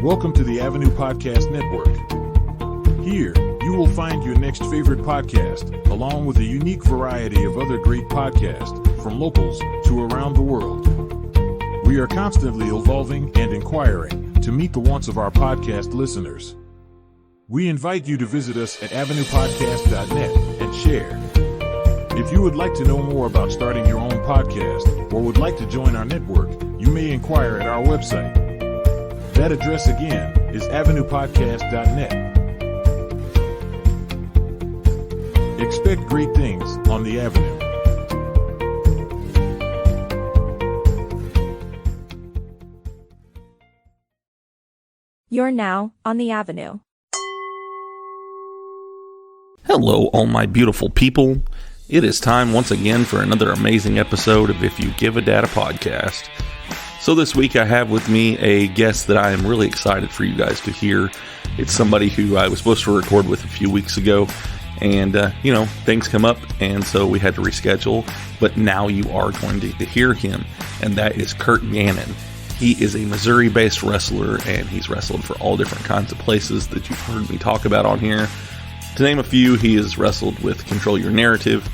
Welcome to the OIW Podcast Network. Here, you will find your next favorite podcast, along with a unique variety of other great podcasts from locals to around the world. We are constantly evolving and inquiring to meet the wants of our podcast listeners. We invite you to visit us at avenuepodcast.net and share. If you would like to know more about starting your own podcast or would like to join our network, you may inquire at our website. That address again is avenuepodcast.net. Expect great things on the Avenue. You're now on the Avenue. Hello, all my beautiful people. It is time once again for another amazing episode of If You Give a Dad a Podcast. So this week I have with me a guest that I am really excited for you guys to hear. It's somebody who I was supposed to record with a few weeks ago, and things come up, and so we had to reschedule, but now you are going to hear him, and that is Curt Gannon. He is a Missouri-based wrestler, and he's wrestled for all different kinds of places that you've heard me talk about on here. To name a few, he has wrestled with Control Your Narrative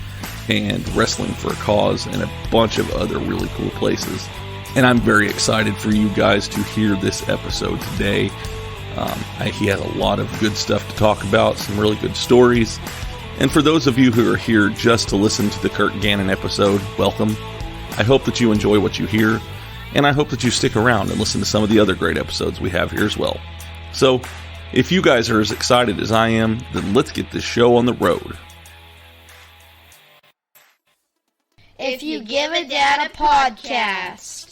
and Wrestling for a Cause and a bunch of other really cool places. And I'm very excited for you guys to hear this episode today. He has a lot of good stuff to talk about, some really good stories. And for those of you who are here just to listen to the Curt Gannon episode, welcome. I hope that you enjoy what you hear, and I hope that you stick around and listen to some of the other great episodes we have here as well. So, if you guys are as excited as I am, then let's get this show on the road. If You Give a Dad a Podcast.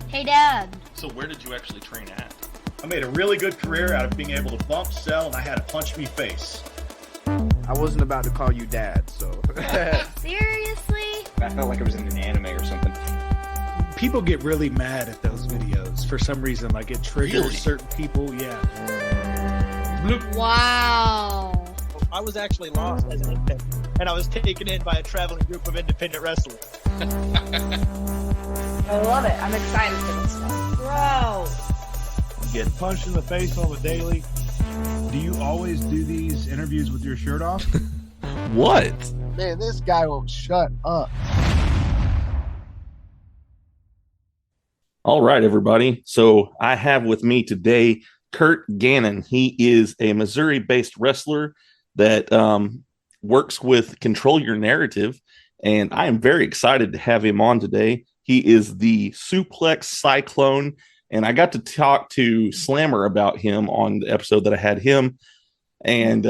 Hey, Dad. So where did you actually train at? I made a really good career out of being able to bump, sell, and I had a punch me face. I wasn't about to call you Dad, so. Seriously? I felt like it was in an anime or something. People get really mad at those videos for some reason. Like, it triggers certain people. Yeah. Wow. I was actually lost as an infant, and I was taken in by a traveling group of independent wrestlers. I love it. I'm excited for this stuff. Bro. Getting punched in the face on the daily. Do you always do these interviews with your shirt off? What? Man, this guy won't shut up. All right, everybody. So I have with me today Curt Gannon. He is a Missouri-based wrestler that works with Control Your Narrative, and I am very excited to have him on today. He is the Suplex Cyclone, and I got to talk to Slammer about him on the episode that I had him, and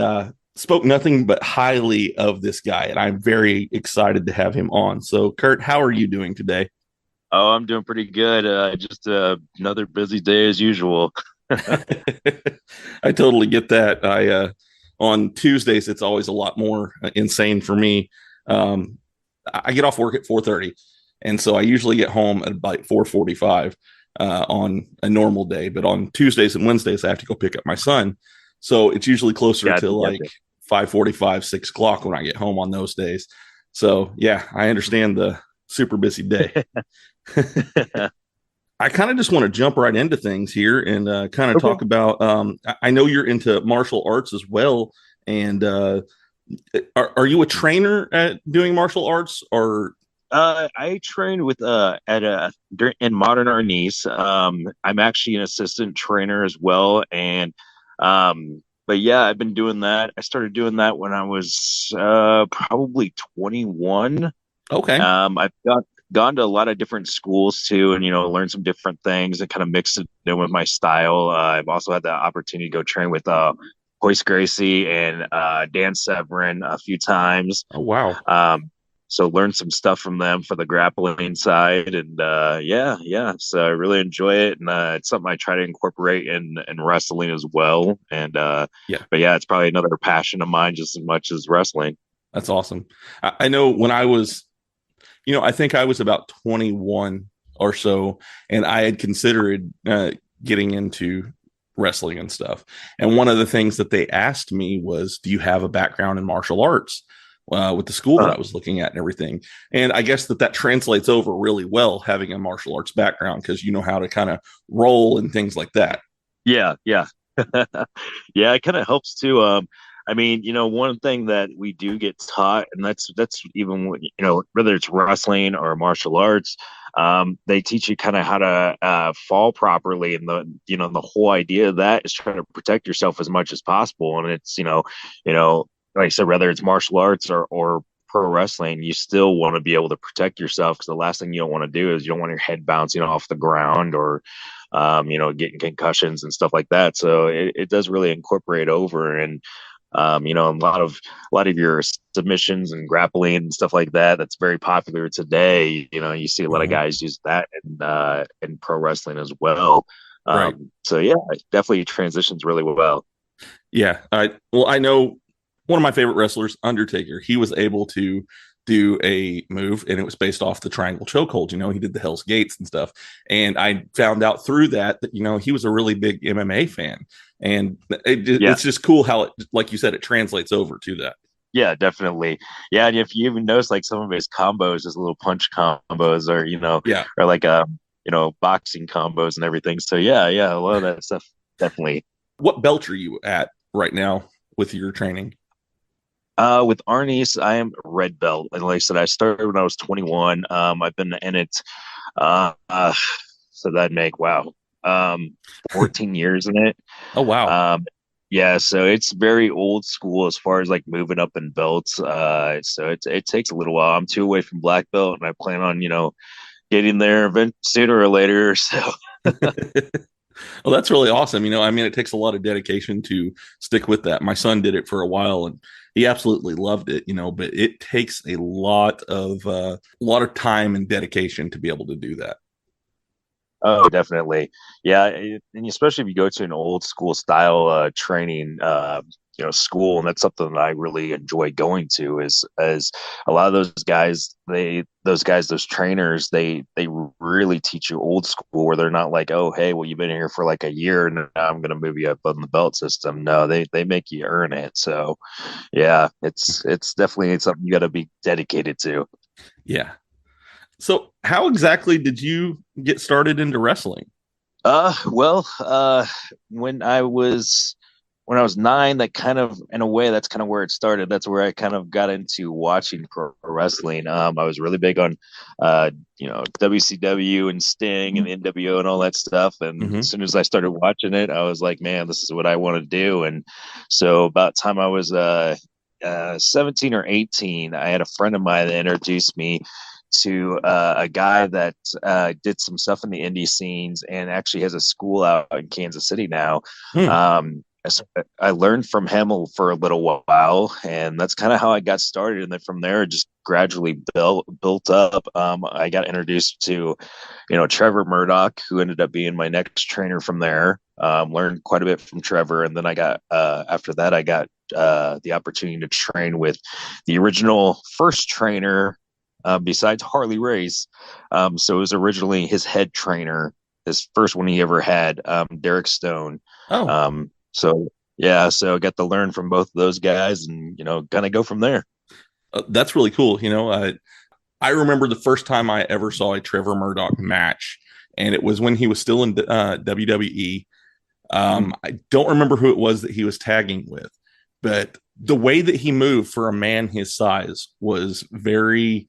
spoke nothing but highly of this guy, and I'm very excited to have him on. So, Curt, how are you doing today? Oh, I'm doing pretty good. Just another busy day as usual. I totally get that. On Tuesdays, it's always a lot more insane for me. I get off work at 4:30, and so I usually get home at about 4:45 on a normal day. But on Tuesdays and Wednesdays, I have to go pick up my son. So it's usually closer to like 5:45, 6 o'clock when I get home on those days. So, yeah, I understand the super busy day. I kind of just want to jump right into things here and kind of talk about, I know you're into martial arts as well. And are you a trainer at doing martial arts, or? I train with in Modern Arnis. I'm actually an assistant trainer as well. And but yeah, I've been doing that. I started doing that when I was probably 21. Okay. I've gone to a lot of different schools too, and learned some different things and kind of mixed it in with my style. I've also had the opportunity to go train with Hoist Gracie and Dan Severin a few times. Oh wow. So learned some stuff from them for the grappling side, and yeah. So I really enjoy it, and it's something I try to incorporate in wrestling as well. And but yeah, it's probably another passion of mine just as much as wrestling. That's awesome. I know when I was, I think I was about 21 or so, and I had considered getting into wrestling and stuff. And one of the things that they asked me was, do you have a background in martial arts? with the school that I was looking at and everything. And I guess that translates over really well, having a martial arts background, because you know how to kind of roll and things like that. Yeah. Yeah, it kind of helps too. I mean, one thing that we do get taught, and that's even whether it's wrestling or martial arts, they teach you kind of how to fall properly, and the whole idea of that is trying to protect yourself as much as possible. And it's like I said, whether it's martial arts or pro wrestling, you still want to be able to protect yourself, because the last thing you don't want to do is you don't want your head bouncing off the ground or getting concussions and stuff like that. So it does really incorporate over. And a lot of your submissions and grappling and stuff like that, that's very popular today. You see a lot of guys use that in pro wrestling as well. Right. So yeah, it definitely transitions really well. Yeah. I know one of my favorite wrestlers, Undertaker, he was able to do a move, and it was based off the triangle chokehold. He did the Hell's Gates and stuff. And I found out through that he was a really big MMA fan. And it's just cool how it, like you said, it translates over to that. Yeah, definitely. Yeah. And if you even notice, like, some of his combos, his little punch combos, or or like, boxing combos and everything. So yeah, a lot of that stuff, definitely. What belt are you at right now with your training? With Arnis, I am red belt. And like I said, I started when I was 21. I've been in it. So that'd make, 14 years in it. Oh, wow. Yeah. So it's very old school as far as like moving up in belts. So it takes a little while. I'm 2 away from black belt, and I plan on, getting there sooner or later. So. Well, that's really awesome. It takes a lot of dedication to stick with that. My son did it for a while, and he absolutely loved it, but it takes a lot of time and dedication to be able to do that. Oh, definitely. Yeah. And especially if you go to an old school style training, school, and that's something that I really enjoy going to, is as a lot of those trainers, they really teach you old school, where they're not like, oh, hey, well, you've been here for like a year and now I'm going to move you up on the belt system. No, they make you earn it. So yeah, it's definitely something you got to be dedicated to. Yeah. So how exactly did you get started into wrestling? When I was 9, that kind of, in a way, that's kind of where it started. That's where I kind of got into watching pro wrestling. I was really big on, WCW and Sting and NWO and all that stuff. And as soon as I started watching it, I was like, man, this is what I want to do. And so about the time I was 17 or 18, I had a friend of mine that introduced me to a guy that did some stuff in the indie scenes and actually has a school out in Kansas City now. I learned from him for a little while, and that's kind of how I got started. And then from there, it just gradually built up. I got introduced to, Trevor Murdoch, who ended up being my next trainer from there. Learned quite a bit from Trevor. And then I got, after that, I got the opportunity to train with the original first trainer, besides Harley Race. So it was originally his head trainer, his first one he ever had, Derek Stone. Oh. So I got to learn from both of those guys and, kind of go from there. That's really cool. I remember the first time I ever saw a Trevor Murdoch match, and it was when he was still in WWE. I don't remember who it was that he was tagging with, but the way that he moved for a man his size was very,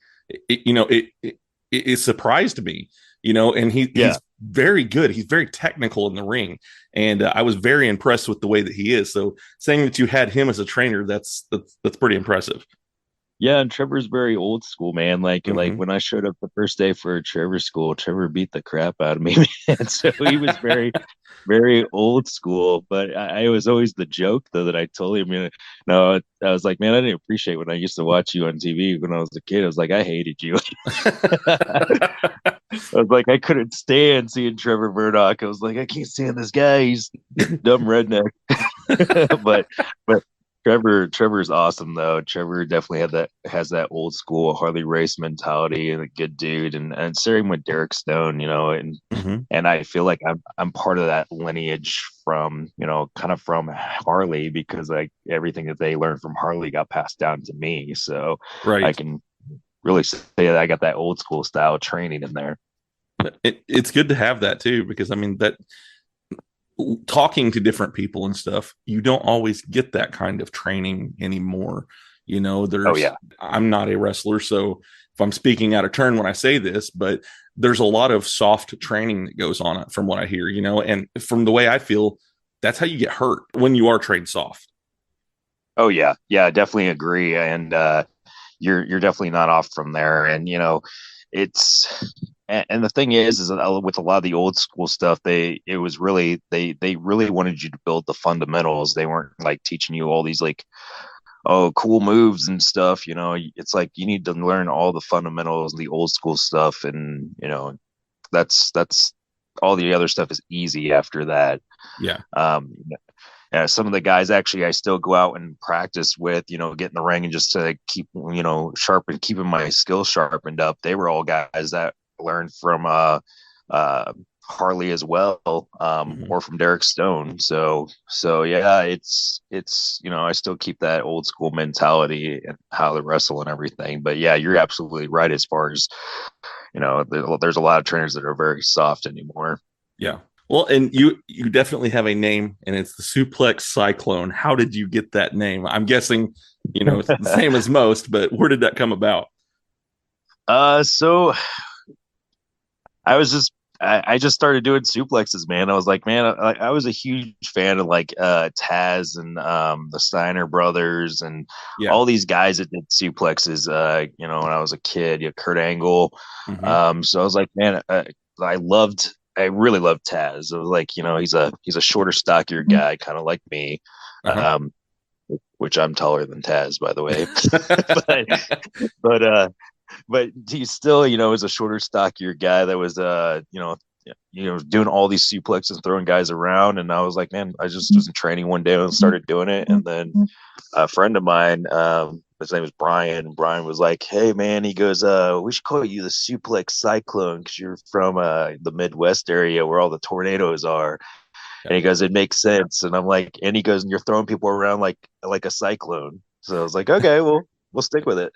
it surprised me, and he's very good. He's very technical in the ring. And I was very impressed with the way that he is. So saying that you had him as a trainer, that's pretty impressive. Yeah, and Trevor's very old school, man. Like when I showed up the first day for Trevor's school, Trevor beat the crap out of me, man. So he was very, very old school. But I was always the joke, though, that I told him. I was like, man, I didn't appreciate when I used to watch you on TV when I was a kid. I was like, I hated you. I was like, I couldn't stand seeing Trevor Murdoch. I was like, I can't stand this guy. He's dumb redneck. but Trevor's awesome though. Trevor definitely has that old school Harley race mentality and a good dude, and same with Derek Stone, and I feel like I'm part of that lineage from kind of from Harley, because like everything that they learned from Harley got passed down to me, so I can really say that I got that old school style training in there. It's good to have that too, because I mean that. Talking to different people and stuff, you don't always get that kind of training anymore. I'm not a wrestler, so if I'm speaking out of turn when I say this, but there's a lot of soft training that goes on from what I hear, and from the way I feel, that's how you get hurt when you are trained soft. Oh yeah, definitely agree, and you're definitely not off from there, and it's. And the thing is with a lot of the old school stuff, they really wanted you to build the fundamentals. They weren't like teaching you all these like, cool moves and stuff. It's like you need to learn all the fundamentals, the old school stuff, and that's all the other stuff is easy after that. Yeah. Some of the guys actually I still go out and practice with, get in the ring and just to keep keeping my skills sharpened up. They were all guys that learned from Harley as well, or from Derek Stone. So yeah, it's I still keep that old school mentality and how they wrestle and everything. But yeah, you're absolutely right as far as there's a lot of trainers that are very soft anymore. Yeah. Well, and you definitely have a name, and it's the Suplex Cyclone. How did you get that name? I'm guessing it's the same as most, but where did that come about? So I just started doing suplexes, man. I was like, man, I was a huge fan of like Taz and the Steiner brothers and all these guys that did suplexes. When I was a kid, Kurt Angle. So I was like, man, I really loved Taz. I was like, he's a shorter, stockier guy, kind of like me. Which I'm taller than Taz, by the way. But he's still, is a shorter, stockier guy that was, doing all these suplexes, throwing guys around. And I was like, man, I just was in training one day and started doing it. And then a friend of mine, his name is Brian. Brian was like, hey, man, he goes, we should call you the Suplex Cyclone because you're from the Midwest area where all the tornadoes are. And he goes, it makes sense. And I'm like, and he goes, and you're throwing people around like a cyclone. So I was like, okay, well, we'll stick with it.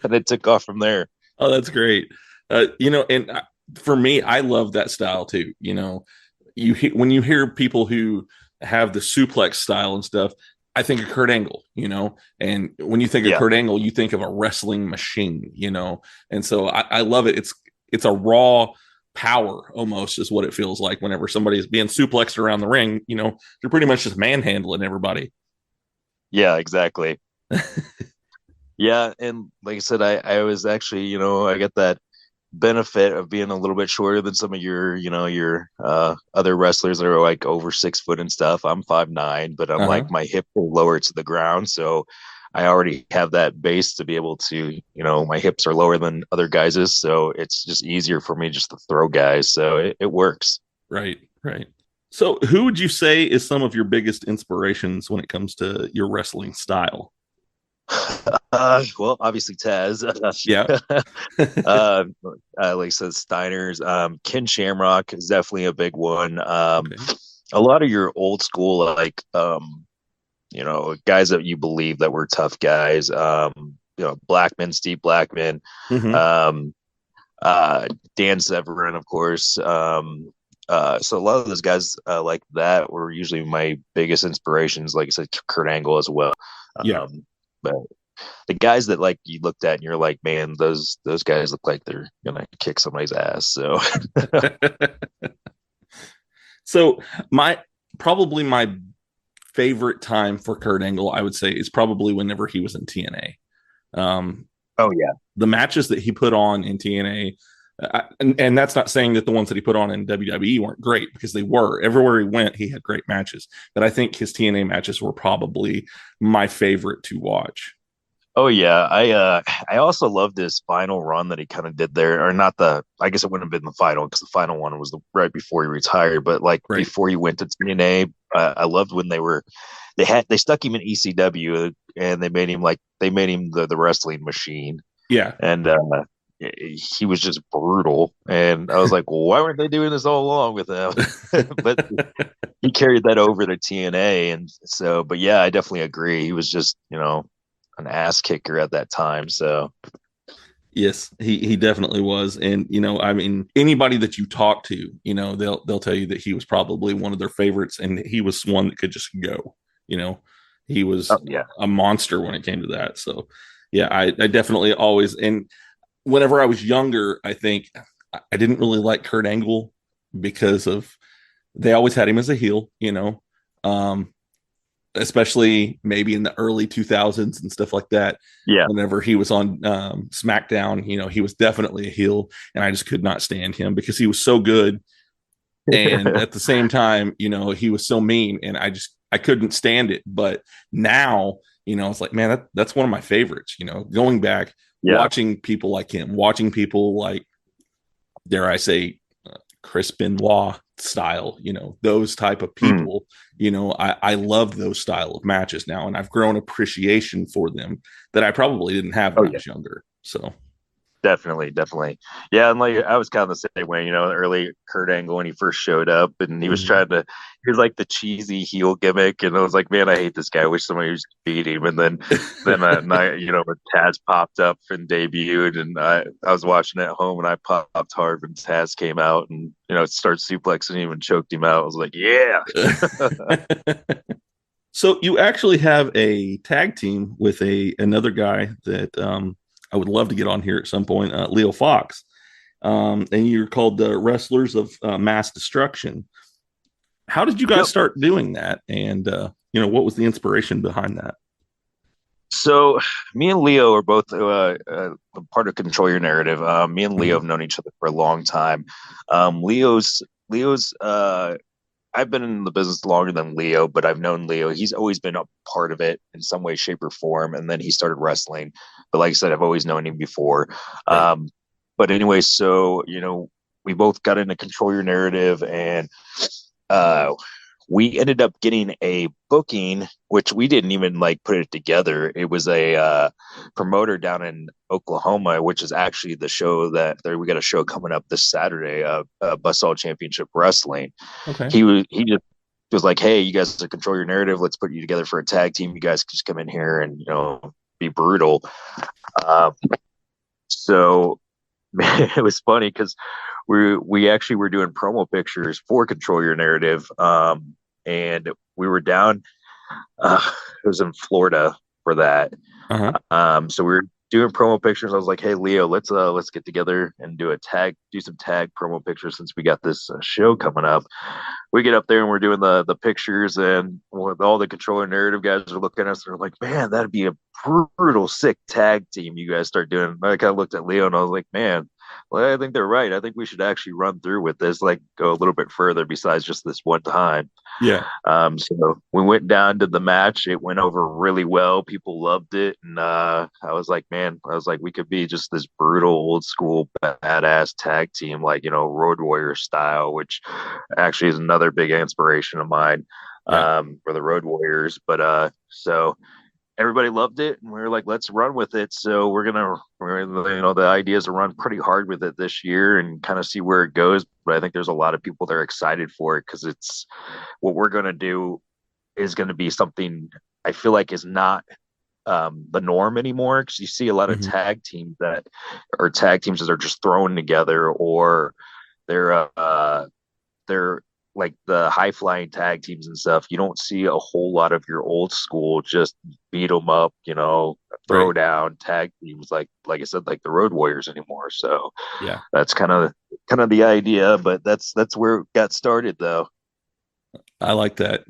And it took off from there. Oh, that's great. And for me, I love that style too. When you hear people who have the suplex style and stuff, I think of Kurt Angle, and when you think of Kurt Angle, you think of a wrestling machine, and so I love it. It's a raw power almost is what it feels like whenever somebody is being suplexed around the ring. You're pretty much just manhandling everybody. Yeah, exactly. Yeah, and like I said, I was actually, I get that benefit of being a little bit shorter than some of your other wrestlers that are like over 6 foot and stuff. I'm 5'9", but I'm like my hip will lower to the ground, so I already have that base to be able to, my hips are lower than other guys's, so it's just easier for me just to throw guys. So it works. Right. So who would you say is some of your biggest inspirations when it comes to your wrestling style? Well, obviously Taz. Like I said, Steiner's. Ken Shamrock is definitely a big one. A lot of your old school, like guys that you believe that were tough guys. Blackman, Steve Blackman, Dan Severin, of course. So a lot of those guys like that were usually my biggest inspirations. Like I said, Kurt Angle as well. But the guys that like you looked at and you're like, man, those guys look like they're gonna kick somebody's ass. So, so my favorite time for Kurt Angle, I would say, is probably whenever he was in TNA. The matches that he put on in TNA, and that's not saying that the ones that he put on in WWE weren't great, because they were. Everywhere he went, he had great matches. But I think his TNA matches were probably my favorite to watch. Oh yeah, I also love this final run that he kind of did there, or not I guess it wouldn't have been the final, because the final one was right before he retired. But before he went to TNA, I loved when they were they stuck him in ECW and they made him the wrestling machine. Yeah. And he was just brutal. And I was like, well, why weren't they doing this all along with him? But he carried that over to TNA. And so, but yeah, I definitely agree. He was just, an ass kicker at that time. So yes, he definitely was. And, I mean, anybody that you talk to, they'll tell you that he was probably one of their favorites, and he was one that could just go, he was a monster when it came to that. So yeah, I definitely always, and whenever I was younger, I think I didn't really like Kurt Angle because they always had him as a heel, especially maybe in the early 2000s and stuff like that. Yeah. Whenever he was on SmackDown, he was definitely a heel, and I just could not stand him because he was so good. And at the same time, he was so mean, and I couldn't stand it. But now, it's like, man, that's one of my favorites, going back, watching people like him, watching people like, dare I say, Chris Benoit style, those type of people, I love those style of matches now, and I've grown appreciation for them that I probably didn't have when I was younger. So definitely. Yeah. And like, I was kind of the same way, early Kurt Angle when he first showed up, and he was he was like the cheesy heel gimmick. And I was like, man, I hate this guy. I wish somebody was beat him. And then when Taz popped up and debuted, and I was watching at home, and I popped hard when Taz came out and, started suplexing him and choked him out. I was like, yeah. So you actually have a tag team with another guy that, I would love to get on here at some point, Leo Fox. And you're called the Wrestlers of Mass Destruction. How did you guys start doing that? And, what was the inspiration behind that? So me and Leo are both part of Control Your Narrative. Me and Leo have known each other for a long time. Leo's I've been in the business longer than Leo, but I've known Leo. He's always been a part of it in some way, shape, or form. And then he started wrestling. But like I said, I've always known him before. Right. But anyway, so, we both got into Control Your Narrative, and we ended up getting a booking, which we didn't even put it together. It was a promoter down in Oklahoma, which is actually the show we got a show coming up this Saturday, Buzzsaw Championship Wrestling. Okay. He just was like, hey, you guys Control Your Narrative. Let's put you together for a tag team. You guys just come in here and, be brutal. So it was funny because we actually were doing promo pictures for Control Your Narrative. And we were down, it was in Florida for that. Uh-huh. So we were doing promo pictures. I was like, hey, Leo, let's get together and do some tag promo pictures since we got this show coming up. We get up there and we're doing the pictures, and all the Control Your Narrative guys are looking at us and they're like, man, that'd be a brutal, sick tag team you guys start doing. I kind of looked at Leo and I was like, man, well, I think they're right. I think we should actually run through with this, go a little bit further besides just this one time. Yeah. So we went down to the match. It went over really well. People loved it. And I was like, we could be just this brutal, old school, badass tag team, Road Warrior style, which actually is another big inspiration of mine for the Road Warriors. But so everybody loved it, and we were like, let's run with it. So the idea is to run pretty hard with it this year and kind of see where it goes. But I think there's a lot of people that are excited for it, because it's what we're going to do is going to be something I feel like is not the norm anymore. Because you see a lot of tag teams that are just thrown together, or they're like the high flying tag teams and stuff. You don't see a whole lot of your old school just beat them up, throw down tag teams like I said, like the Road Warriors anymore. So yeah, that's kind of the idea, but that's where it got started though. I like that.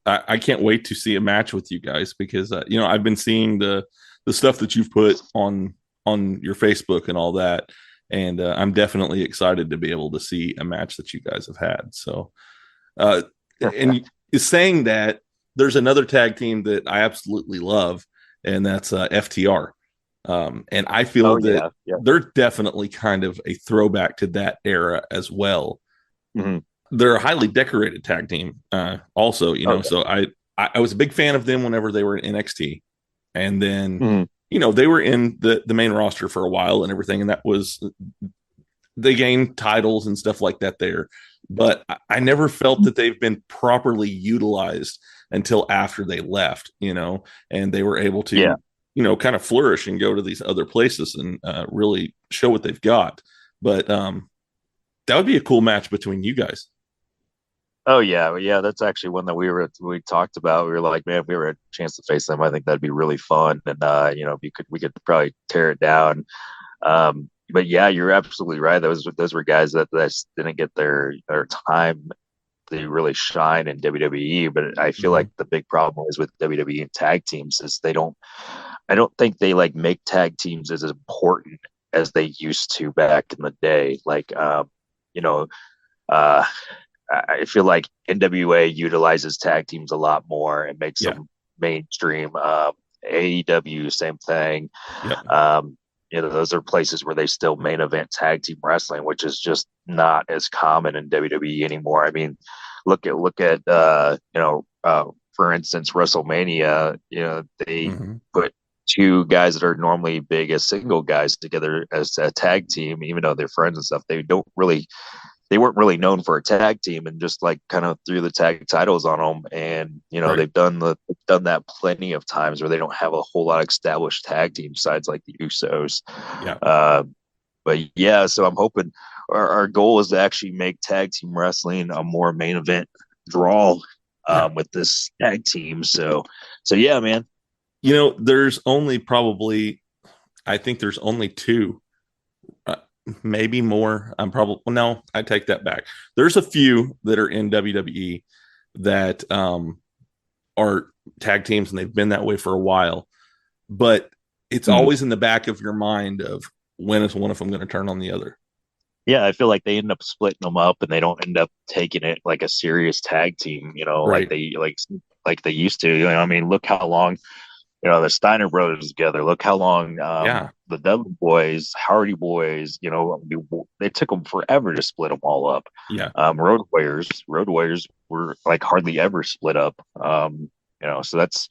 I can't wait to see a match with you guys, because I've been seeing the stuff that you've put on your Facebook and all that. And I'm definitely excited to be able to see a match that you guys have had. So, and saying that, there's another tag team that I absolutely love, and that's FTR. And I feel they're definitely kind of a throwback to that era as well. Mm-hmm. They're a highly decorated tag team, also. So I I was a big fan of them whenever they were in NXT, and then they were in the main roster for a while and everything, and that was they gained titles and stuff like that there. But I never felt that they've been properly utilized until after they left, and they were able to, kind of flourish and go to these other places and really show what they've got. But that would be a cool match between you guys. Oh yeah. That's actually one that we talked about. We were like, man, if we ever had a chance to face them, I think that'd be really fun. And we could probably tear it down. But yeah, you're absolutely right. Those were guys that didn't get their time to really shine in WWE. But I feel like the big problem is with WWE and tag teams is I don't think they like make tag teams as important as they used to back in the day. Like, I feel like NWA utilizes tag teams a lot more and makes them mainstream. AEW, same thing. Those are places where they still main event tag team wrestling, which is just not as common in WWE anymore. I mean, look at for instance, WrestleMania. They put two guys that are normally big as single guys together as a tag team, even though they're friends and stuff. They weren't really known for a tag team, and just like kind of threw the tag titles on them. And they've done that plenty of times where they don't have a whole lot of established tag team sides like the Usos. But yeah, so I'm hoping our goal is to actually make tag team wrestling a more main event draw with this tag team. So yeah, man. There's only I think there's only two. Maybe more. No, I take that back. There's a few that are in WWE that are tag teams, and they've been that way for a while. But it's always in the back of your mind of when is one of them going to turn on the other. Yeah, I feel like they end up splitting them up, and they don't end up taking it like a serious tag team. Like they used to. I mean, look how long. The Steiner brothers together. Look how long the Dudley boys, Hardy boys, they took them forever to split them all up. Road Warriors were like hardly ever split up. So that's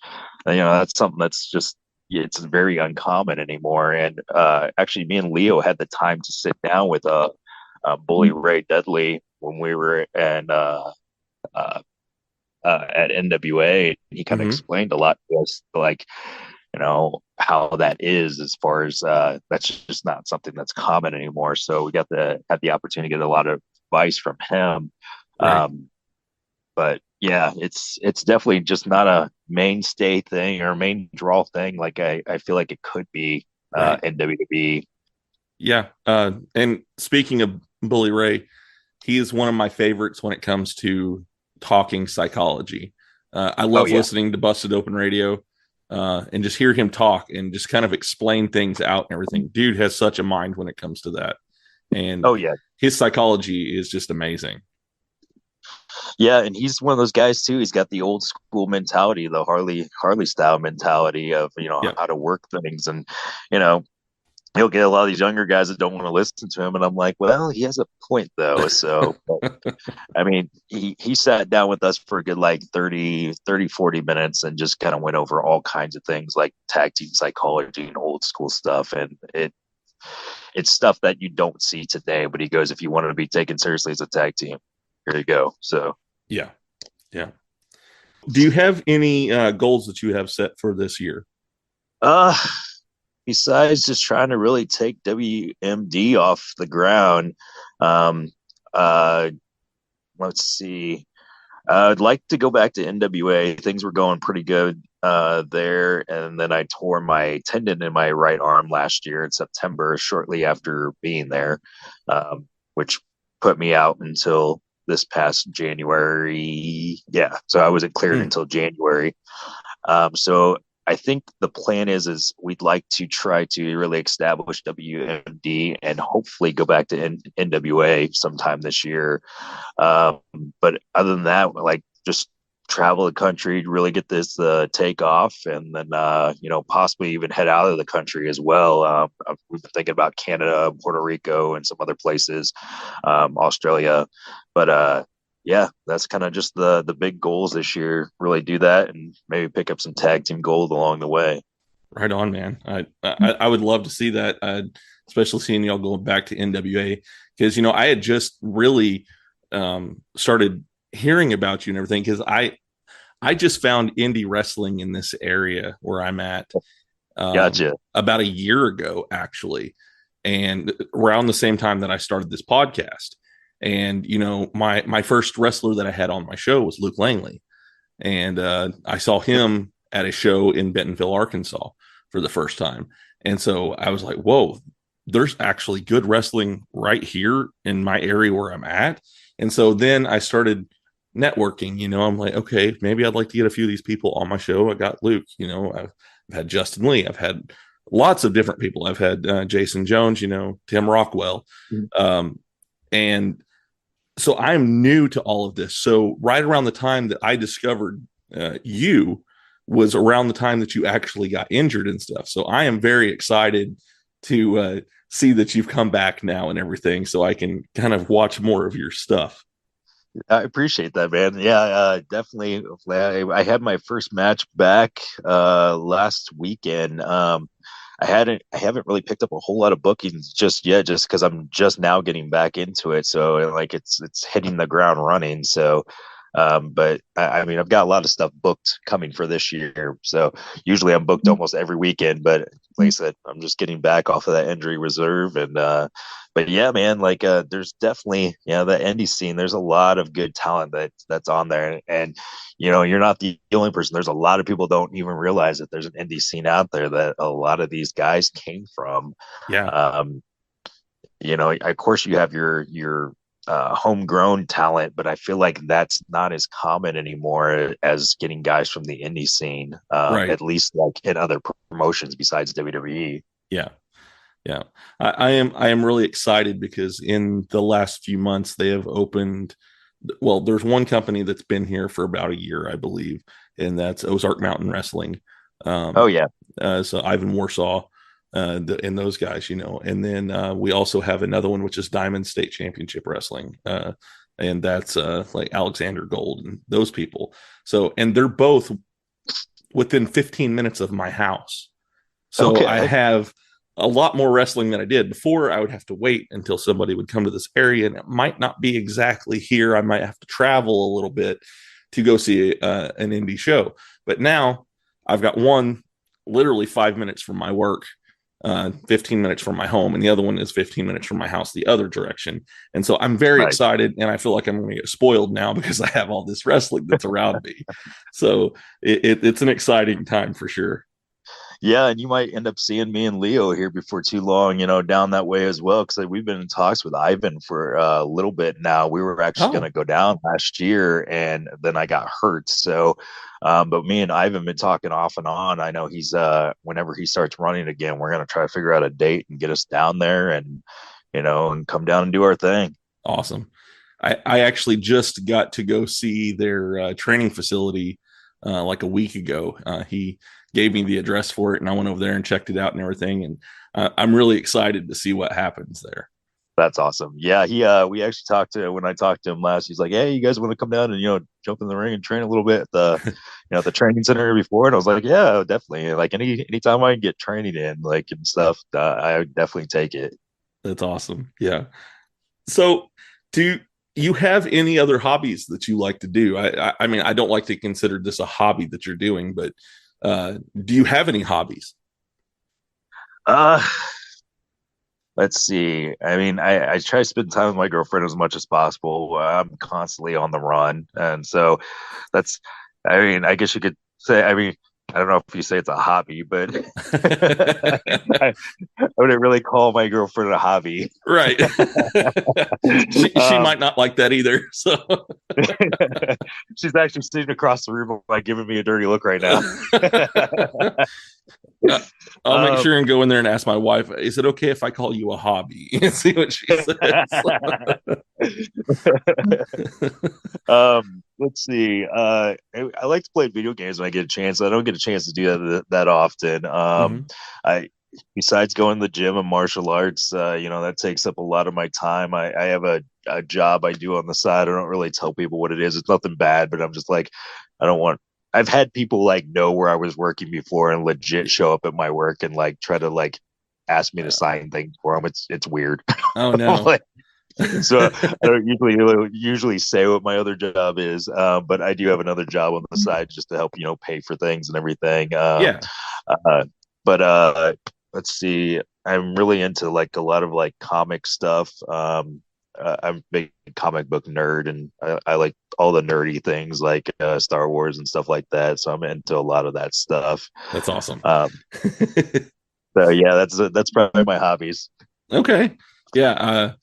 something that's just, it's very uncommon anymore. And actually me and Leo had the time to sit down with Bully Ray Dudley when we were at NWA. He kind of explained a lot to us, like, how that is, as far as that's just not something that's common anymore. So we got to have the opportunity to get a lot of advice from him. But yeah, it's definitely just not a mainstay thing or main draw thing like I feel like it could be in WWE. Yeah. And speaking of Bully Ray, he is one of my favorites when it comes to talking psychology. I love listening to Busted Open Radio and just hear him talk and just kind of explain things out and everything. Dude has such a mind when it comes to that. And his psychology is just amazing. Yeah, and he's one of those guys too. He's got the old school mentality, the Harley style mentality of how to work things, and he'll get a lot of these younger guys that don't want to listen to him. And I'm like, well, he has a point though. So, I mean, he sat down with us for a good, like 30, 40 minutes and just kind of went over all kinds of things like tag team psychology and old school stuff. And it's stuff that you don't see today, but he goes, if you want to be taken seriously as a tag team, here you go. So, yeah. Do you have any goals that you have set for this year? Besides just trying to really take WMD off the ground, let's see. I'd like to go back to NWA. Things were going pretty good there, and then I tore my tendon in my right arm last year in September, shortly after being there, which put me out until this past January. Yeah, so I wasn't cleared until January. So I think the plan is we'd like to try to really establish WMD and hopefully go back to NWA sometime this year. But other than that, like just travel the country, really get this take off, and then possibly even head out of the country as well. We've been thinking about Canada, Puerto Rico, and some other places, Australia. But yeah, that's kind of just the big goals this year. Really do that and maybe pick up some tag team gold along the way. Right on, man. I would love to see that, especially seeing y'all going back to NWA, because I had just really started hearing about you and everything, because I just found indie wrestling in this area where I'm at. Gotcha. About a year ago, actually, and around the same time that I started this podcast. And my first wrestler that I had on my show was Luke Langley, and I saw him at a show in Bentonville, Arkansas, for the first time. And so I was like, whoa, there's actually good wrestling right here in my area where I'm at. And so then I started networking. I'm like, okay, maybe I'd like to get a few of these people on my show. I got Luke, I've had Justin Lee, I've had lots of different people. I've had Jason Jones, Tim Rockwell. And so I'm new to all of this. So right around the time that I discovered you was around the time that you actually got injured and stuff. So I am very excited to see that you've come back now and everything, so I can kind of watch more of your stuff. I appreciate that, man. Yeah, definitely. I had my first match back last weekend. I haven't really picked up a whole lot of bookings just yet, just because I'm just now getting back into it. So like it's hitting the ground running. So but I mean, I've got a lot of stuff booked coming for this year. So usually I'm booked almost every weekend, but like I said, I'm just getting back off of that injury reserve. And but yeah, man, like there's definitely, the indie scene, there's a lot of good talent that's on there. And you're not the only person. There's a lot of people don't even realize that there's an indie scene out there that a lot of these guys came from. Yeah. Of course you have your homegrown talent, but I feel like that's not as common anymore as getting guys from the indie scene, right. At least like in other promotions besides WWE. Yeah. I am really excited because in the last few months they have opened. Well, there's one company that's been here for about a year, I believe, and that's Ozark Mountain Wrestling. So Ivan Warsaw, and those guys, and then we also have another one, which is Diamond State Championship Wrestling, and that's like Alexander Gold and those people. So, and they're both within 15 minutes of my house. So okay. I have a lot more wrestling than I did before. I would have to wait until somebody would come to this area, and it might not be exactly here. I might have to travel a little bit to go see an indie show. But now I've got one literally 5 minutes from my work, 15 minutes from my home, and the other one is 15 minutes from my house the other direction. And so I'm very excited, and I feel like I'm going to get spoiled now because I have all this wrestling that's around me. So it's an exciting time for sure. Yeah, and you might end up seeing me and Leo here before too long, down that way as well, because we've been in talks with Ivan for a little bit now. We were actually going to go down last year, and then I got hurt. So, but me and Ivan been talking off and on. I know he's whenever he starts running again, we're going to try to figure out a date and get us down there, and and come down and do our thing. Awesome. I actually just got to go see their training facility like a week ago. He gave me the address for it, and I went over there and checked it out and everything. And I'm really excited to see what happens there. That's awesome. Yeah. We actually when I talked to him last, he's like, hey, you guys want to come down and, jump in the ring and train a little bit at the, the training center before. And I was like, yeah, definitely. Like anytime I can get training in, like, and stuff, I would definitely take it. That's awesome. Yeah. So do you have any other hobbies that you like to do? I mean, I don't like to consider this a hobby that you're doing, but do you have any hobbies? Let's see. I mean, I try to spend time with my girlfriend as much as possible. I'm constantly on the run. And so I guess you could say, I don't know if you say it's a hobby, but I wouldn't really call my girlfriend a hobby. Right. she might not like that either. So she's actually sitting across the room by giving me a dirty look right now. I'll make sure and go in there and ask my wife, is it okay if I call you a hobby? And see what she says. Let's see. I like to play video games when I get a chance. I don't get a chance to do that often. besides going to the gym and martial arts, that takes up a lot of my time. I have a job I do on the side. I don't really tell people what it is. It's nothing bad, but I'm just like, I don't want. I've had people like know where I was working before and legit show up at my work and like try to like ask me to sign things for them. It's weird. Oh no. Like, so I don't usually say what my other job is, but I do have another job on the side just to help pay for things and everything. But let's see. I'm really into like a lot of like comic stuff. I'm a big comic book nerd, and I like all the nerdy things like Star Wars and stuff like that. So I'm into a lot of that stuff. That's awesome. So yeah, that's probably my hobbies. Okay. Yeah.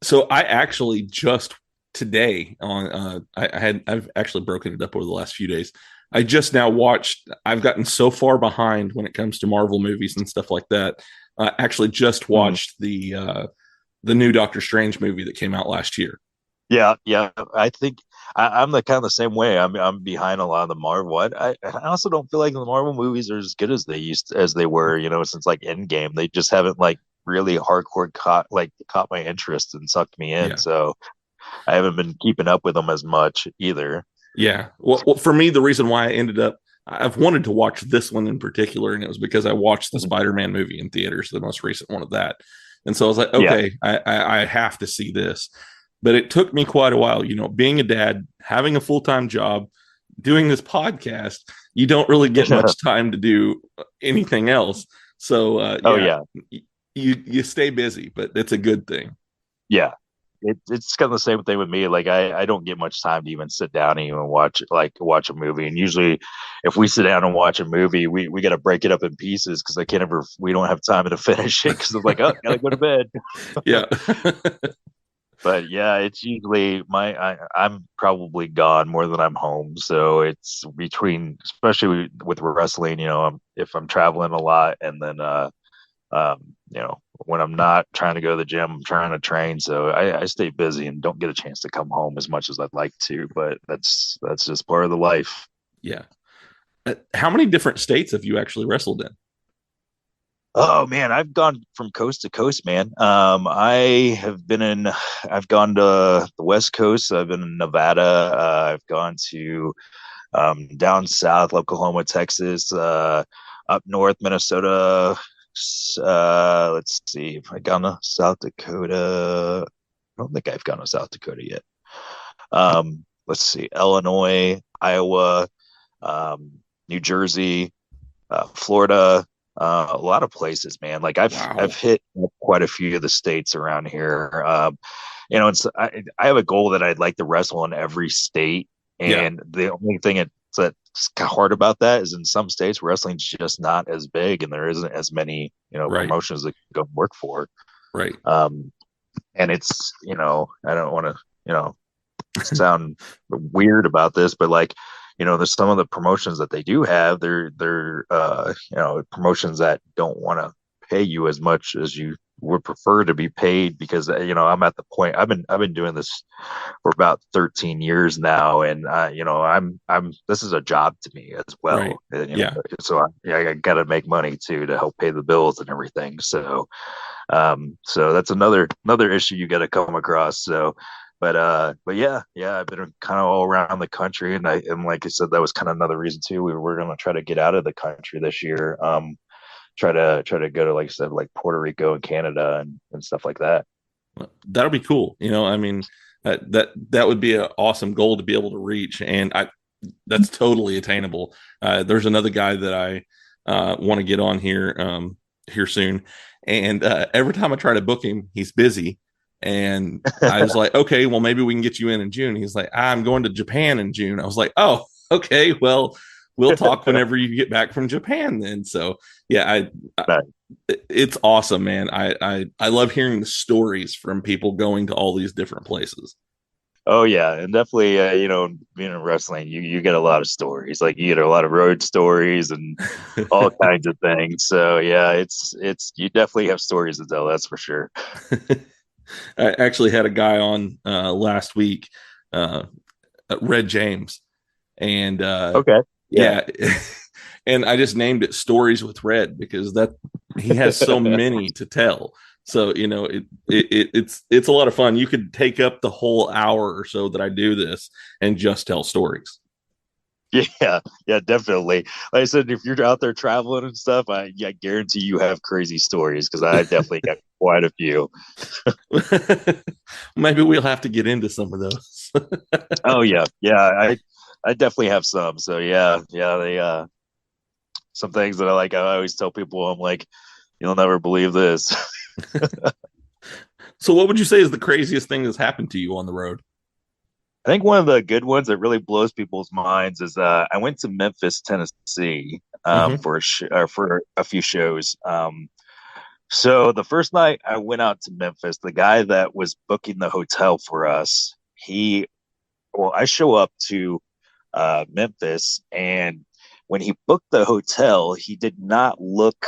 So I actually just today on I've actually broken it up over the last few days. I just now watched. I've gotten so far behind when it comes to Marvel movies and stuff like that. Actually, just watched the new Doctor Strange movie that came out last year. Yeah. I think I'm the kind of the same way. I'm behind a lot of the Marvel. I also don't feel like the Marvel movies are as good as they were. Since like Endgame, they just haven't like really hardcore caught my interest and sucked me in. Yeah. So I haven't been keeping up with them as much either. Yeah. Well, for me, the reason why I've wanted to watch this one in particular, and it was because I watched the Spider-Man movie in theaters, the most recent one of that. And so I was like, okay, yeah. I have to see this. But it took me quite a while, being a dad, having a full-time job, doing this podcast, you don't really get much time to do anything else. So, you stay busy, but it's a good thing. Yeah. It's kind of the same thing with me. Like I don't get much time to even sit down and even watch a movie. And usually if we sit down and watch a movie, we got to break it up in pieces because we don't have time to finish it because it's like, oh, gotta go to bed. Yeah. But yeah, it's usually I'm probably gone more than I'm home. So it's between, especially with wrestling, if I'm traveling a lot and then, when I'm not trying to go to the gym, I'm trying to train. So I stay busy and don't get a chance to come home as much as I'd like to, but that's just part of the life. Yeah. How many different states have you actually wrestled in? Oh man, I've gone from coast to coast, man. I've gone to the West Coast. I've been in Nevada. I've gone to down south, Oklahoma, Texas, up north, Minnesota. Let's see if I gone to South Dakota. I don't think I've gone to South Dakota yet. Let's see, Illinois, Iowa, New Jersey, Florida. A lot of places, man. Like I've hit quite a few of the states around here. I have a goal that I'd like to wrestle in every state, and the only thing that's hard about that is in some states wrestling's just not as big, and there isn't as many promotions that can go work for. Right. And it's I don't want to sound weird about this, but like. There's some of the promotions that they do have. They're promotions that don't want to pay you as much as you would prefer to be paid because I'm at the point I've been doing this for about 13 years now, and I'm this is a job to me as well. Right. And, so I got to make money too to help pay the bills and everything. So that's another issue you got to come across. So. But yeah, I've been kind of all around the country, and like I said, that was kind of another reason too. We're going to try to get out of the country this year. Try to go to, like I said, like Puerto Rico and Canada and stuff like that. That'll be cool. That would be an awesome goal to be able to reach, and that's totally attainable. There's another guy that I want to get on here soon, and every time I try to book him, he's busy. And I was like, okay, well, maybe we can get you in June. He's like, I'm going to Japan in June. I was like, oh, okay, well, we'll talk whenever you get back from Japan then. So yeah, it's awesome, man. I love hearing the stories from people going to all these different places. Oh yeah, and definitely, being in wrestling, you get a lot of stories. Like you get a lot of road stories and all kinds of things. So yeah, it's you definitely have stories to tell. That's for sure. I actually had a guy on last week, Red James, and okay, yeah, and I just named it Stories with Red because he has so many to tell. So, it's a lot of fun. You could take up the whole hour or so that I do this and just tell stories. Yeah, definitely. Like I said, if you're out there traveling and stuff, I guarantee you have crazy stories, because I definitely got quite a few. Maybe we'll have to get into some of those. Oh yeah, I definitely have some. So they some things that I always tell people, I'm like, you'll never believe this. So what would you say is the craziest thing that's happened to you on the road? I think one of the good ones that really blows people's minds is I went to Memphis, Tennessee, for a few shows. So the first night I went out to Memphis, the guy that was booking the hotel for us, I show up to Memphis, and when he booked the hotel, he did not look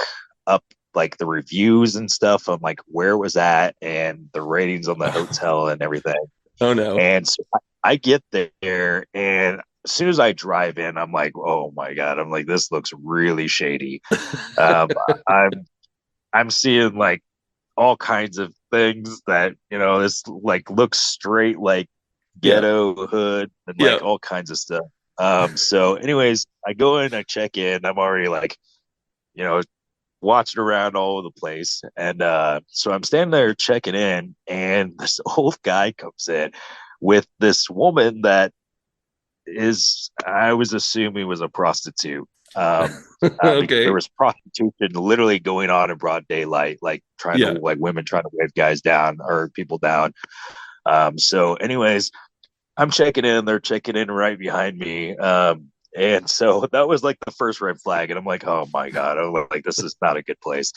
up like the reviews and stuff on like where it was at and the ratings on the hotel and everything. Oh no. And so I get there, and as soon as I drive in, I'm like, oh my God, I'm like, this looks really shady. I'm seeing like all kinds of things that, this like looks straight like ghetto hood and like all kinds of stuff. So anyways, I go in, I check in, I'm already like, watching around all over the place. And so I'm standing there checking in, and this old guy comes in with this woman that I was assuming was a prostitute. Okay. There was prostitution literally going on in broad daylight, like women trying to wave guys down or people down. So anyways, I'm checking in, they're checking in right behind me. And so that was like the first red flag. And I'm like, oh my God, I'm like, this is not a good place.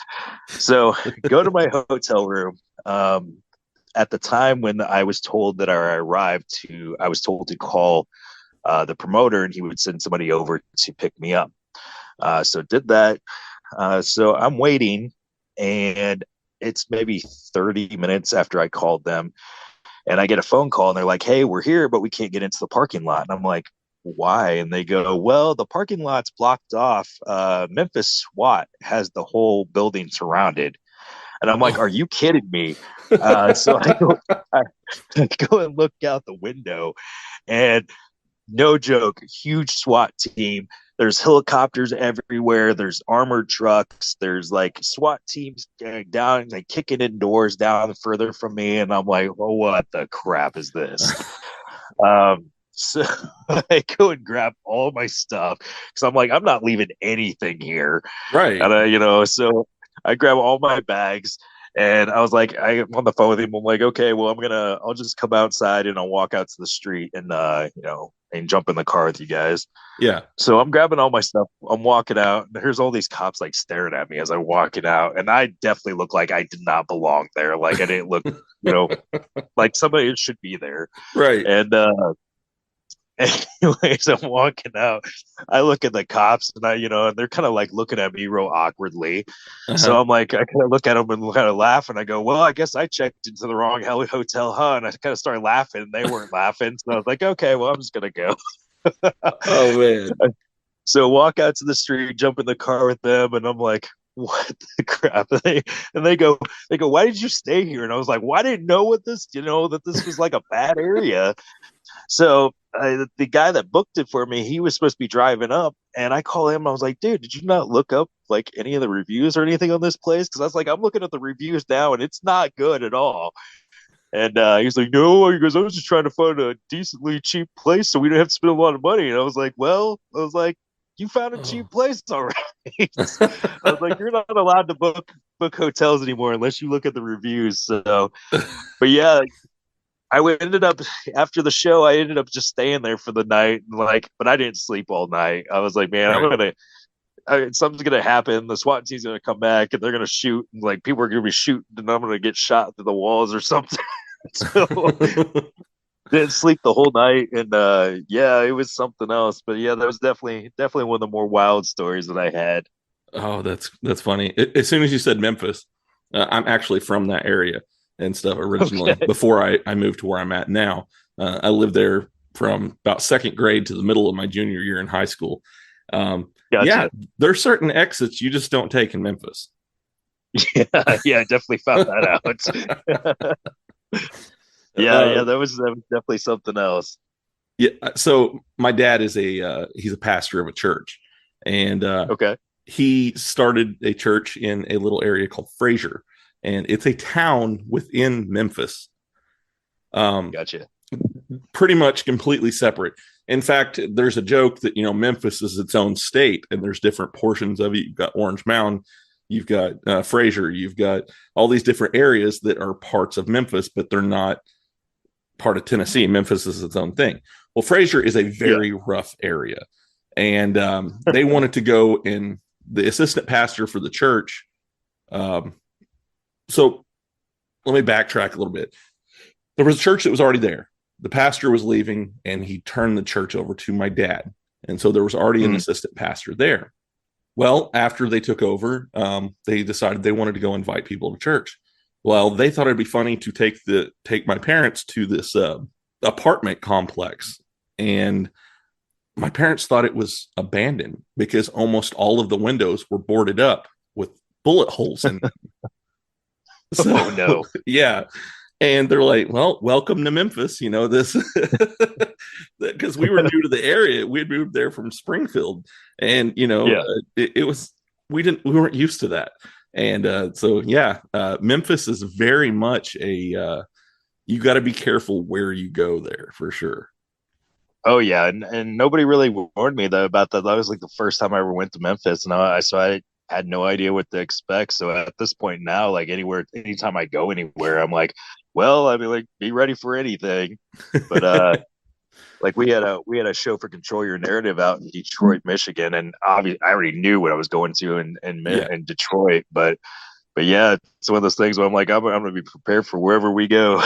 So go to my hotel room. At the time when I was told that I arrived I was told to call the promoter, and he would send somebody over to pick me up. So did that. So I'm waiting, and it's maybe 30 minutes after I called them, and I get a phone call, and they're like, hey, we're here, but we can't get into the parking lot. And I'm like, why? And they go, well, the parking lot's blocked off. Memphis SWAT has the whole building surrounded. And I'm like, are you kidding me? So I go and look out the window, and no joke, huge SWAT team. There's helicopters everywhere. There's armored trucks. There's like SWAT teams down, like kicking in doors down further from me. And I'm like, well, what the crap is this? So I go and grab all my stuff, because I'm like, I'm not leaving anything here. Right. And so I grab all my bags, and I was like, I'm on the phone with him. I'm like, okay, well, I'll just come outside, and I'll walk out to the street and, and jump in the car with you guys. Yeah. So I'm grabbing all my stuff. I'm walking out, and here's all these cops like staring at me as I'm walking out. And I definitely look like I did not belong there. Like I didn't look, like somebody should be there. Right. And, anyways, I'm walking out. I look at the cops, and and they're kind of like looking at me real awkwardly. Uh-huh. So I'm like, I kind of look at them and kind of laugh, and I go, well, I guess I checked into the wrong hotel, huh? And I kind of started laughing, and they weren't laughing. So I was like, okay, well, I'm just going to go. Oh, man. So walk out to the street, jump in the car with them, and I'm like, what the crap? And they go, why did you stay here? And I was like, well, I didn't know that this was like a bad area. So the guy that booked it for me, he was supposed to be driving up, and I call him. I was like, dude, did you not look up like any of the reviews or anything on this place? Because I was like, I'm looking at the reviews now, and it's not good at all. And he's like, no. He goes, I was just trying to find a decently cheap place so we don't have to spend a lot of money. And I was like, you found a cheap place already. I was like, you're not allowed to book hotels anymore unless you look at the reviews. So, but yeah, I ended up after the show. I ended up just staying there for the night, but I didn't sleep all night. I was like, man, something's gonna happen. The SWAT team's gonna come back, and they're gonna shoot. And, like, people are gonna be shooting, and I'm gonna get shot through the walls or something. So didn't sleep the whole night, and it was something else. But yeah, that was definitely one of the more wild stories that I had. Oh, that's funny. As soon as you said Memphis, I'm actually from that area and stuff originally. Okay. Before I moved to where I'm at now. I lived there from about second grade to the middle of my junior year in high school. Gotcha. Yeah, there's certain exits you just don't take in Memphis. Yeah, I definitely found that out. Yeah, that was definitely something else. Yeah. So my dad is he's a pastor of a church, and Okay. he started a church in a little area called Fraser, and it's a town within Memphis. Gotcha. Pretty much completely separate. In fact, there's a joke that, Memphis is its own state, and there's different portions of it. You've got Orange Mound, you've got Fraser, you've got all these different areas that are parts of Memphis, but they're not part of Tennessee. Memphis is its own thing. Well, Fraser is a very rough area, and they wanted to go, and the assistant pastor for the church. So let me backtrack a little bit. There was a church that was already there. The pastor was leaving, and he turned the church over to my dad. And so there was already an assistant pastor there. Well, after they took over, they decided they wanted to go invite people to church. Well, they thought it'd be funny to take my parents to this apartment complex. And my parents thought it was abandoned because almost all of the windows were boarded up with bullet holes in them. So, oh, no. Yeah. And they're like, well, welcome to Memphis, this, because we were new to the area. We had moved there from Springfield, and, it was, we weren't used to that. And Memphis is very much you got to be careful where you go there for sure. Oh yeah. And nobody really warned me though about that. That was like the first time I ever went to Memphis, and I had no idea what to expect. So at this point now, like anytime I go anywhere, I'm like, well, I mean, like, be ready for anything. But like we had a show for Control Your Narrative out in Detroit, Michigan, and obviously I already knew what I was going to in Detroit, but yeah, it's one of those things where I'm like, I'm going to be prepared for wherever we go.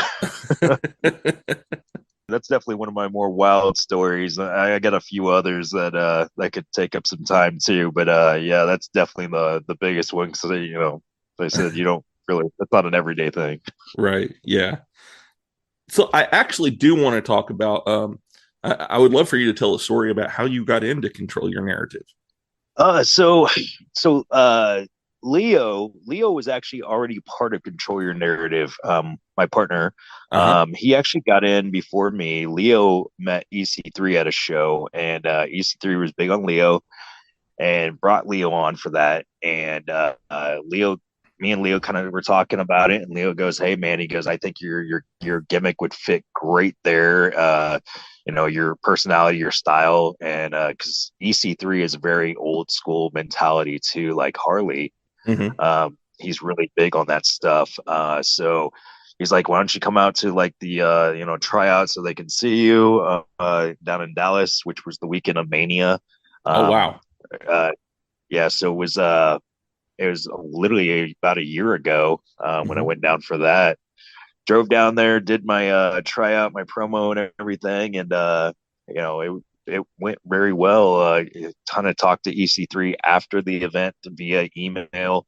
That's definitely one of my more wild stories. I got a few others that could take up some time too, but yeah, that's definitely the biggest one. So I said, you don't really, that's not an everyday thing. Right. Yeah. So I actually do want to talk about, I would love for you to tell a story about how you got into Control Your Narrative. So Leo was actually already part of Control Your Narrative. My partner, he actually got in before me. Leo met EC3 at a show, and EC3 was big on Leo and brought Leo on for that. And me and Leo kind of were talking about it, and Leo goes, "Hey man," he goes, "I think your gimmick would fit great there. Your personality, your style, and because EC3 is a very old school mentality too, like Harley. He's really big on that stuff. So he's like, why don't you come out to like the tryout so they can see you down in Dallas, which was the weekend of Mania. Oh wow. Yeah, so it was literally about a year ago when I went down for that. Drove down there, did my tryout, my promo and everything, and it went very well. tunnA talked to EC3 after the event via email.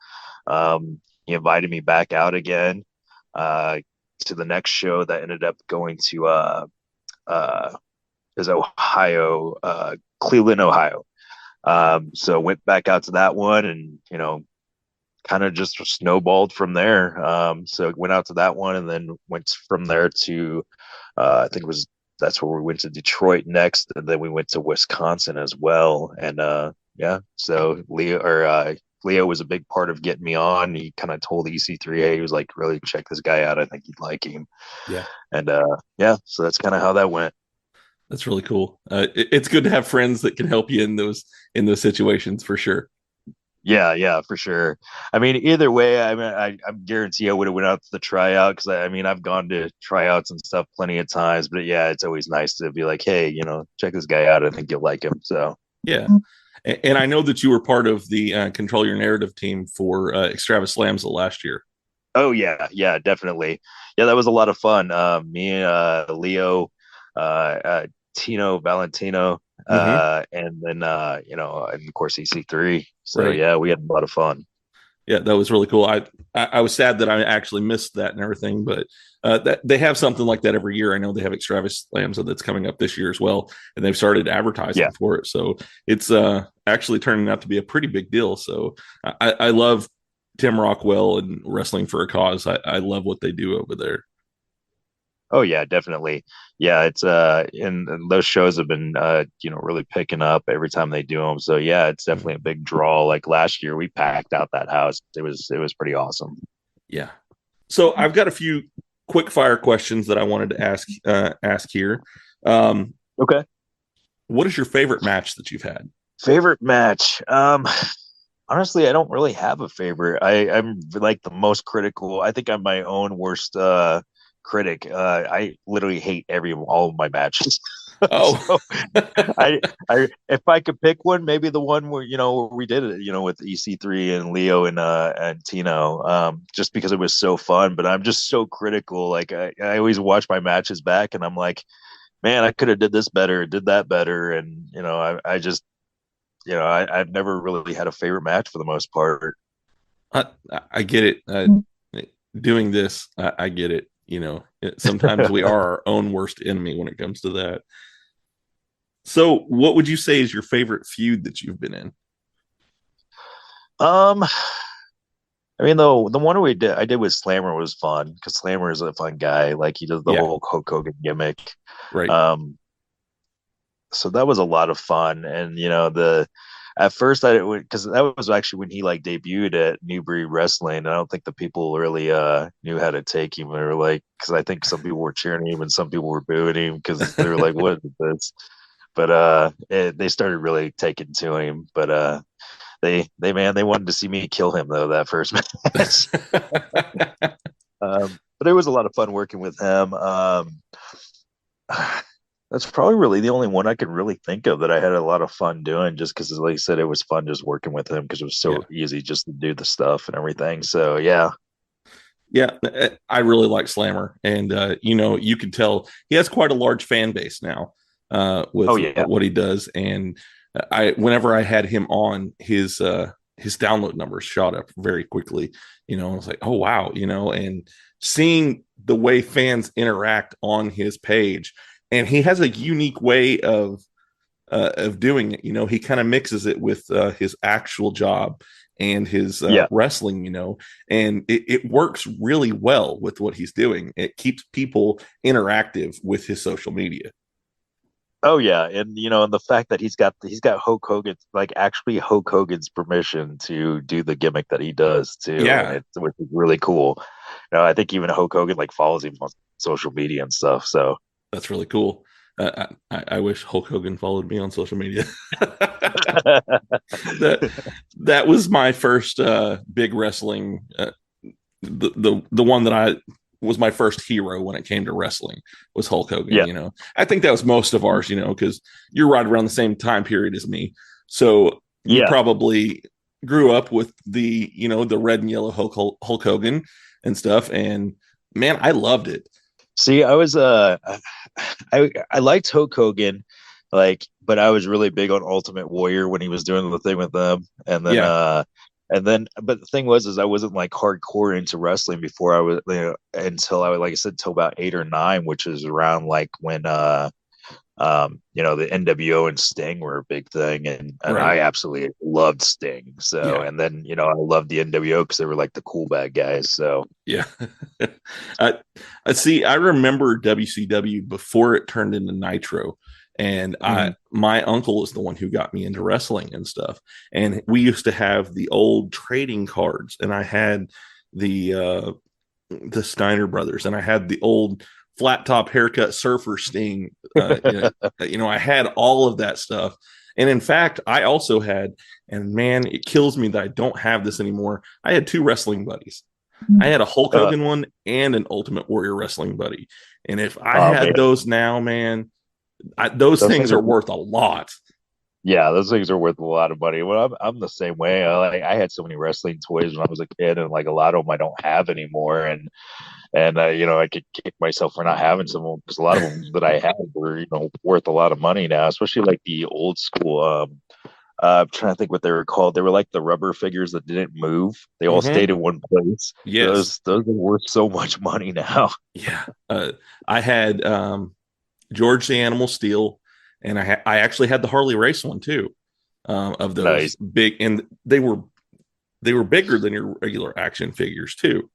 He invited me back out again to the next show that ended up going to is Ohio, Cleveland, Ohio. So went back out to that one, and kind of just snowballed from there. So went out to that one, and then went from there to I think that's where we went to Detroit next, and then we went to Wisconsin as well. And so Leo was a big part of getting me on. He kind of told EC3, hey, he was like, really check this guy out. I think you'd like him. Yeah. And so that's kind of how that went. That's really cool. It's good to have friends that can help you in those situations for sure. Yeah, for sure. I mean, either way, I mean, I guarantee I would have went out to the tryout, because I mean, I've gone to tryouts and stuff plenty of times, but yeah, it's always nice to be like, hey, check this guy out. I think you'll like him. So yeah. And I know that you were part of the Control Your Narrative team for Extravaslams last year. Oh yeah, definitely. Yeah, that was a lot of fun. Me and Leo, Tino Valentino, and then and of course EC3. So right. Yeah, we had a lot of fun. Yeah, that was really cool. I was sad that I actually missed that and everything, but that they have something like that every year. I know they have Extravaslams that's coming up this year as well, and they've started advertising for it. So it's actually turning out to be a pretty big deal. So I love Tim Rockwell and Wrestling for a Cause. I love what they do over there. Oh yeah, definitely. Yeah, it's and those shows have been really picking up every time they do them. So yeah, it's definitely a big draw. Like last year, we packed out that house. It was pretty awesome. Yeah. So I've got a few quick fire questions that I wanted to ask here. Okay. What is your favorite match that you've had? Favorite match? Honestly, I don't really have a favorite. I'm like the most critical. I think I'm my own worst critic. I literally hate all of my matches. Oh, so I if I could pick one, maybe the one where where we did it, with EC3 and Leo and Tino, just because it was so fun. But I'm just so critical. Like I always watch my matches back, and I'm like, man, I could have did this better, did that better, and I just I've never really had a favorite match for the most part. I get it. Doing this, I get it. Sometimes we are our own worst enemy when it comes to that. So what would you say is your favorite feud that you've been in? I mean, the one I did with Slammer was fun because Slammer is a fun guy. Like he does the whole Hulk Hogan gimmick. Right. So that was a lot of fun. And, at first because that was actually when he debuted at Newbury Wrestling. I don't think the people really knew how to take him. They were like, because I think some people were cheering him and some people were booing him because they were like, what is this? But they started really taking to him. But they wanted to see me kill him though that first match. But it was a lot of fun working with him. That's probably really the only one I can really think of that I had a lot of fun doing, just because, like I said, it was fun just working with him because it was so easy just to do the stuff and everything. So yeah. Yeah, I really like Slammer, and you can tell he has quite a large fan base now with what he does. And whenever I had him on, his download numbers shot up very quickly. I was like, oh wow, and seeing the way fans interact on his page. And he has a unique way of doing it. He kind of mixes it with his actual job and his wrestling, and it works really well with what he's doing. It keeps people interactive with his social media. Oh yeah, and and the fact that he's got Hulk Hogan, actually Hulk Hogan's permission to do the gimmick that he does too. Yeah, which is really cool. I think even Hulk Hogan follows him on social media and stuff. So. That's really cool. I wish Hulk Hogan followed me on social media. that was my first big wrestling. The one that I was my first hero when it came to wrestling was Hulk Hogan. Yeah. I think that was most of ours. Because you're right around the same time period as me, so you probably grew up with the the red and yellow Hulk Hogan and stuff. And man, I loved it. See, I was I liked Hulk Hogan, but I was really big on Ultimate Warrior when he was doing the thing with them, and then but the thing was I wasn't hardcore into wrestling before I was until I was, like I said, till about 8 or 9, which is around when the NWO and Sting were a big thing, and I absolutely loved Sting. So and then I loved the NWO because they were the cool bad guys. So yeah. See, I remember WCW before it turned into Nitro, and my uncle is the one who got me into wrestling and stuff. And we used to have the old trading cards, and I had the Steiner brothers, and I had the old flat top haircut surfer Sting. I had all of that stuff. And in fact, I also had, and man, it kills me that I don't have this anymore. I had 2 wrestling buddies. I had a Hulk Hogan one and an Ultimate Warrior wrestling buddy. And if I had those now, man, those things are worth a lot. Yeah, those things are worth a lot of money. Well, I'm the same way. I had so many wrestling toys when I was a kid, and a lot of them I don't have anymore. And I could kick myself for not having some of them because a lot of them that I had were worth a lot of money now, especially the old school. I'm trying to think what they were called. They were the rubber figures that didn't move. They all stayed in one place. Yes, those are worth so much money now. Yeah, I had George the Animal Steel, and I actually had the Harley Race one too. Of those big, and they were they were bigger than your regular action figures too.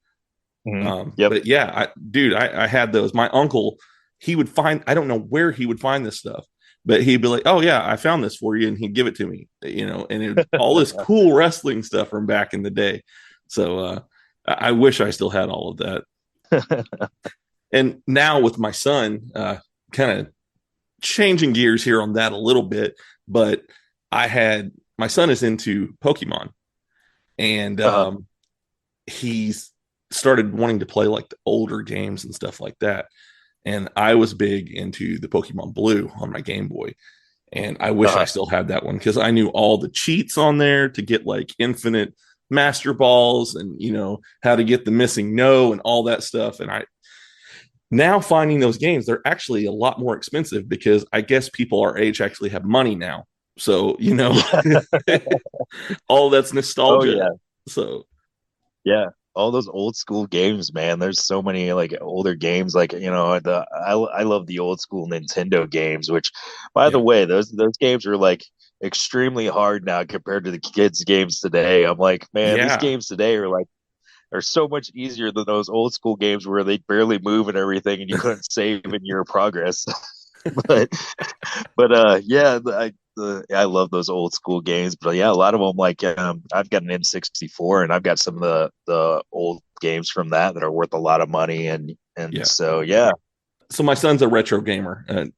But yeah, I had those. My uncle, he would find, I don't know where he would find this stuff, but he'd be like, "Oh yeah, I found this for you," and he'd give it to me, and all this cool wrestling stuff from back in the day. So I wish I still had all of that. And now with my son, kind of changing gears here on that a little bit, but my son is into Pokemon, and he's started wanting to play like the older games and stuff like that. And I was big into the Pokemon Blue on my Game Boy. And I wish I still had that one, because I knew all the cheats on there to get like infinite Master Balls and, how to get the missing no and all that stuff. And now finding those games, they're actually a lot more expensive, because I guess people our age actually have money now. So, all that's nostalgia. Oh, yeah. So, yeah. All those old school games, man. There's so many like older games, like I love the old school Nintendo games. Which, by the way, those games are like extremely hard now compared to the kids' games today. I'm like, man, these games today are so much easier than those old school games where they barely move and everything, and you couldn't save in your progress. but I love those old school games. But yeah, a lot of them, like I've got an N64, and I've got some of the old games from that are worth a lot of money, and so yeah. So my son's a retro gamer, and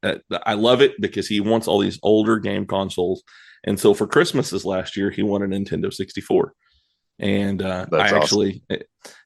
I love it because he wants all these older game consoles. And so for Christmas this last year, he won a Nintendo 64. And awesome.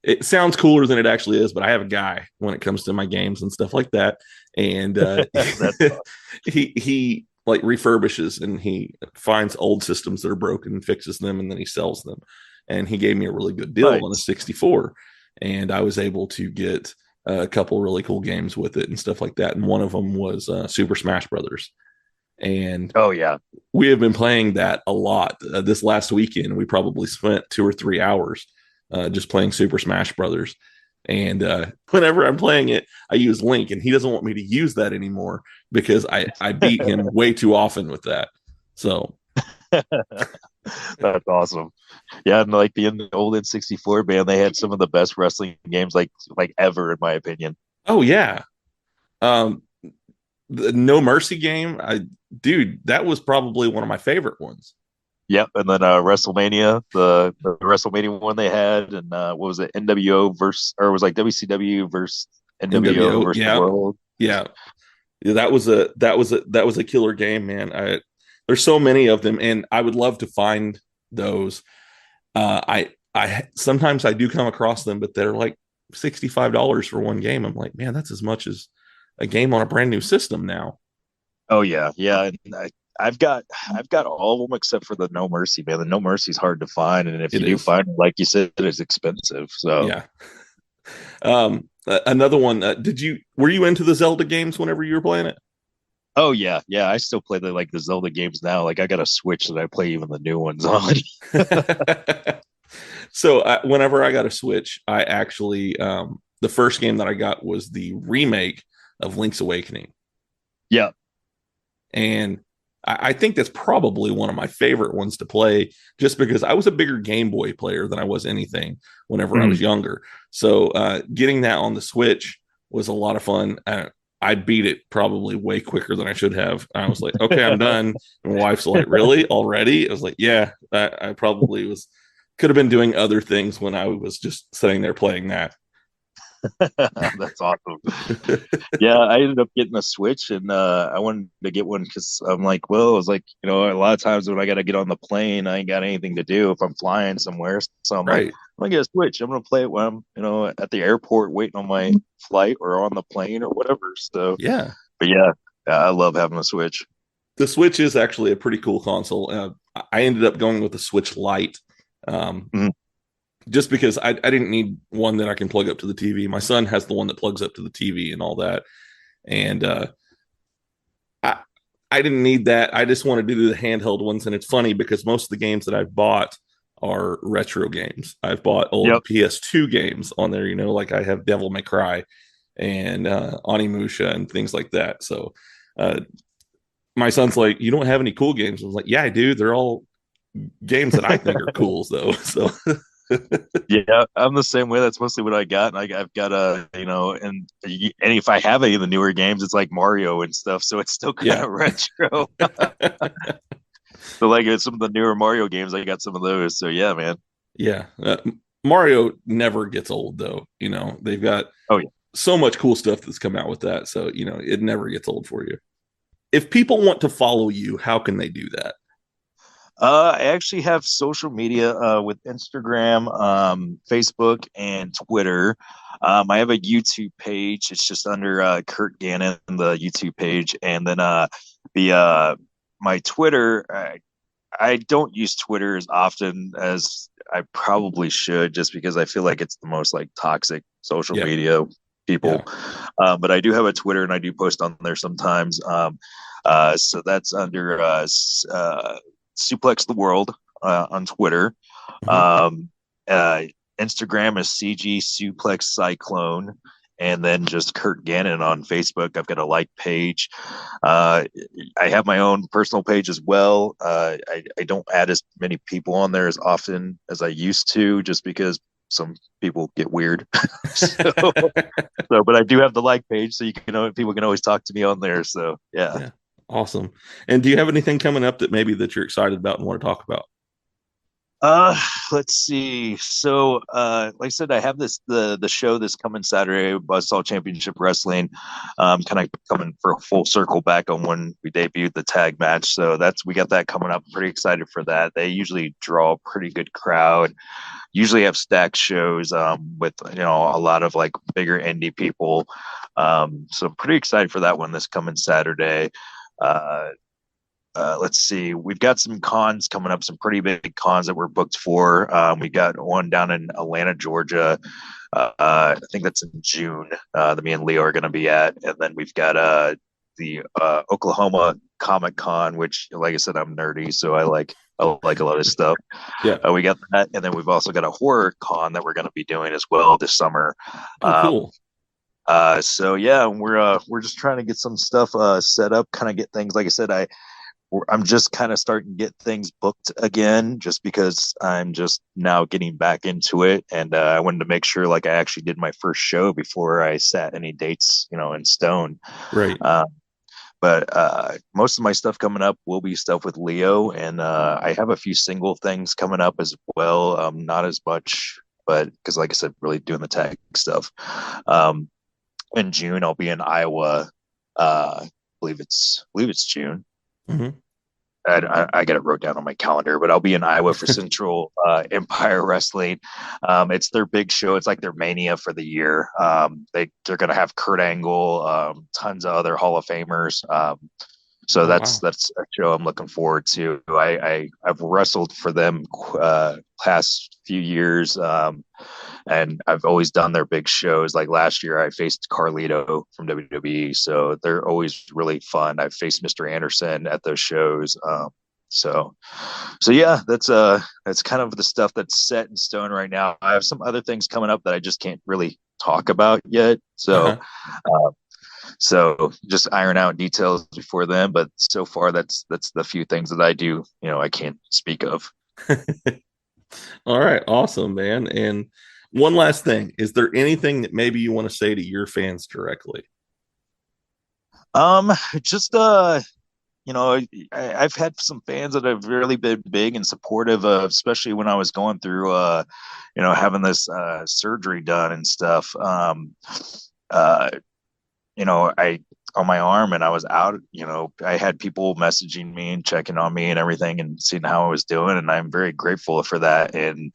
It sounds cooler than it actually is, but I have a guy when it comes to my games and stuff like that. And awesome. he like refurbishes, and he finds old systems that are broken and fixes them, and then he sells them. And he gave me a really good deal on a 64, and I was able to get a couple really cool games with it and stuff like that. And one of them was Super Smash Brothers. And we have been playing that a lot. This last weekend, we probably spent 2 or 3 hours just playing Super Smash Brothers. And whenever I'm playing it, I use Link, and he doesn't want me to use that anymore because I beat him way too often with that. So that's awesome. Yeah, and like the old N64, man, they had some of the best wrestling games like ever, in my opinion. Oh yeah. The No Mercy game, dude, that was probably one of my favorite ones. Yep, and then WrestleMania, the WrestleMania one they had, and what was it, NWO versus, or it was like WCW versus NWO versus the World. Yeah, that was a killer game, man. There's so many of them, and I would love to find those. I sometimes I do come across them, but they're like $65 for one game. I'm like, man, that's as much as a game on a brand new system now. Oh yeah. And I've got all of them except for the No Mercy, man. The No Mercy is hard to find, and if you do find it, like you said, it's expensive. So yeah. Another one. Were you into the Zelda games whenever you were playing it? Oh yeah. I still play the Zelda games now. Like I got a Switch that I play even the new ones on. So whenever I got a Switch, I actually the first game that I got was the remake of Link's Awakening. Yeah. And I think that's probably one of my favorite ones to play, just because I was a bigger Game Boy player than I was anything whenever I was younger. So getting that on the Switch was a lot of fun. I beat it probably way quicker than I should have. I was like, okay, I'm done. And my wife's like, really? Already? I was like, yeah, I probably could have been doing other things when I was just sitting there playing that. That's awesome. Yeah, I ended up getting a Switch, and I wanted to get one because I'm like, well, I was like, a lot of times when I got to get on the plane, I ain't got anything to do if I'm flying somewhere. So I'm like, I'm gonna get a Switch. I'm gonna play it when I'm, at the airport waiting on my flight or on the plane or whatever. So yeah, but yeah, I love having a Switch. The Switch is actually a pretty cool console. I ended up going with the Switch Lite. Just because I didn't need one that I can plug up to the TV. My son has the one that plugs up to the TV and all that. And I didn't need that. I just wanted to do the handheld ones. And it's funny because most of the games that I've bought are retro games. I've bought old PS2 games on there, like I have Devil May Cry and Onimusha and things like that. So my son's like, you don't have any cool games? I was like, yeah, I do. They're all games that I think are cool though. So Yeah, I'm the same way. That's mostly what I got. And I've got and if I have any of the newer games, it's like Mario and stuff. So it's still kind of retro. So like some of the newer Mario games, I got some of those. So yeah, man. Yeah, Mario never gets old though. They've got so much cool stuff that's come out with that. So it never gets old for you. If people want to follow you, how can they do that? I actually have social media with Instagram, Facebook, and Twitter. I have a YouTube page. It's just under Curt Gannon, the YouTube page, and then my Twitter. I don't use Twitter as often as I probably should, just because I feel like it's the most like toxic social media people. But I do have a Twitter, and I do post on there sometimes. So that's under Suplex the World on Twitter. Instagram is CG Suplex Cyclone, and then just Curt Gannon on Facebook. I've got a like page. I have my own personal page as well. I don't add as many people on there as often as I used to, just because some people get weird. But I do have the like page, so people can always talk to me on there. So yeah. Awesome. And do you have anything coming up that you're excited about and want to talk about? Let's see. So, like I said, I have the show this coming Saturday, Buzzsaw Championship Wrestling. Kind of coming for a full circle back on when we debuted the tag match. So we got that coming up. Pretty excited for that. They usually draw a pretty good crowd. Usually have stacked shows with a lot of like bigger indie people. So pretty excited for that one this coming Saturday. Let's see. We've got some cons coming up, some pretty big cons that we're booked for. We got one down in Atlanta, Georgia. I think that's in June that me and Leo are going to be at. And then we've got the Oklahoma Comic Con, which, like I said, I'm nerdy, so I like a lot of stuff. Yeah. We got that. And then we've also got a horror con that we're going to be doing as well this summer. Cool. So yeah, we're just trying to get some stuff set up, kind of get things, like I said, I'm just kind of starting to get things booked again, just because I'm just now getting back into it. And I wanted to make sure like I actually did my first show before I set any dates, in stone. Right. But most of my stuff coming up will be stuff with Leo, and I have a few single things coming up as well. Not as much, but because like I said, really doing the tag stuff. In June, I'll be in Iowa. Believe it's June. Mm-hmm. I got it wrote down on my calendar, but I'll be in Iowa for Central Empire Wrestling. It's their big show. It's like their mania for the year. They're going to have Kurt Angle, tons of other Hall of Famers. So that's a show I'm looking forward to. I've wrestled for them past few years, and I've always done their big shows. Like last year, I faced Carlito from WWE, so they're always really fun. I've faced Mr. Anderson at those shows. So yeah, that's kind of the stuff that's set in stone right now. I have some other things coming up that I just can't really talk about yet. So. So just iron out details before then, but so far that's the few things that I do, I can't speak of. All right. Awesome, man. And one last thing, is there anything that maybe you want to say to your fans directly? Just, I've had some fans that have really been big and supportive of, especially when I was going through, having this, surgery done and stuff. I on my arm and I was out, I had people messaging me and checking on me and everything and seeing how I was doing. And I'm very grateful for that. And,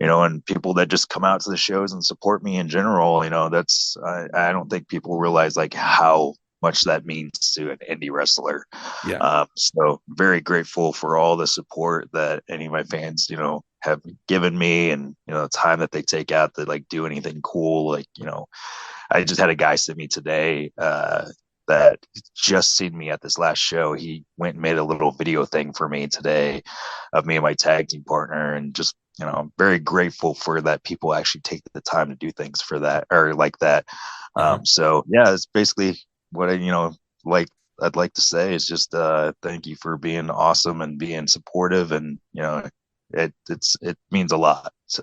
and people that just come out to the shows and support me in general, that's, I don't think people realize like how much that means to an indie wrestler. Yeah. So very grateful for all the support that any of my fans, have given me, and, the time that they take out to like do anything cool. Like, I just had a guy send me today that just seen me at this last show. He went and made a little video thing for me today of me and my tag team partner, and just, I'm very grateful for that people actually take the time to do things for that or like that. So yeah, it's basically what I, like I'd like to say is just thank you for being awesome and being supportive, and it means a lot. So,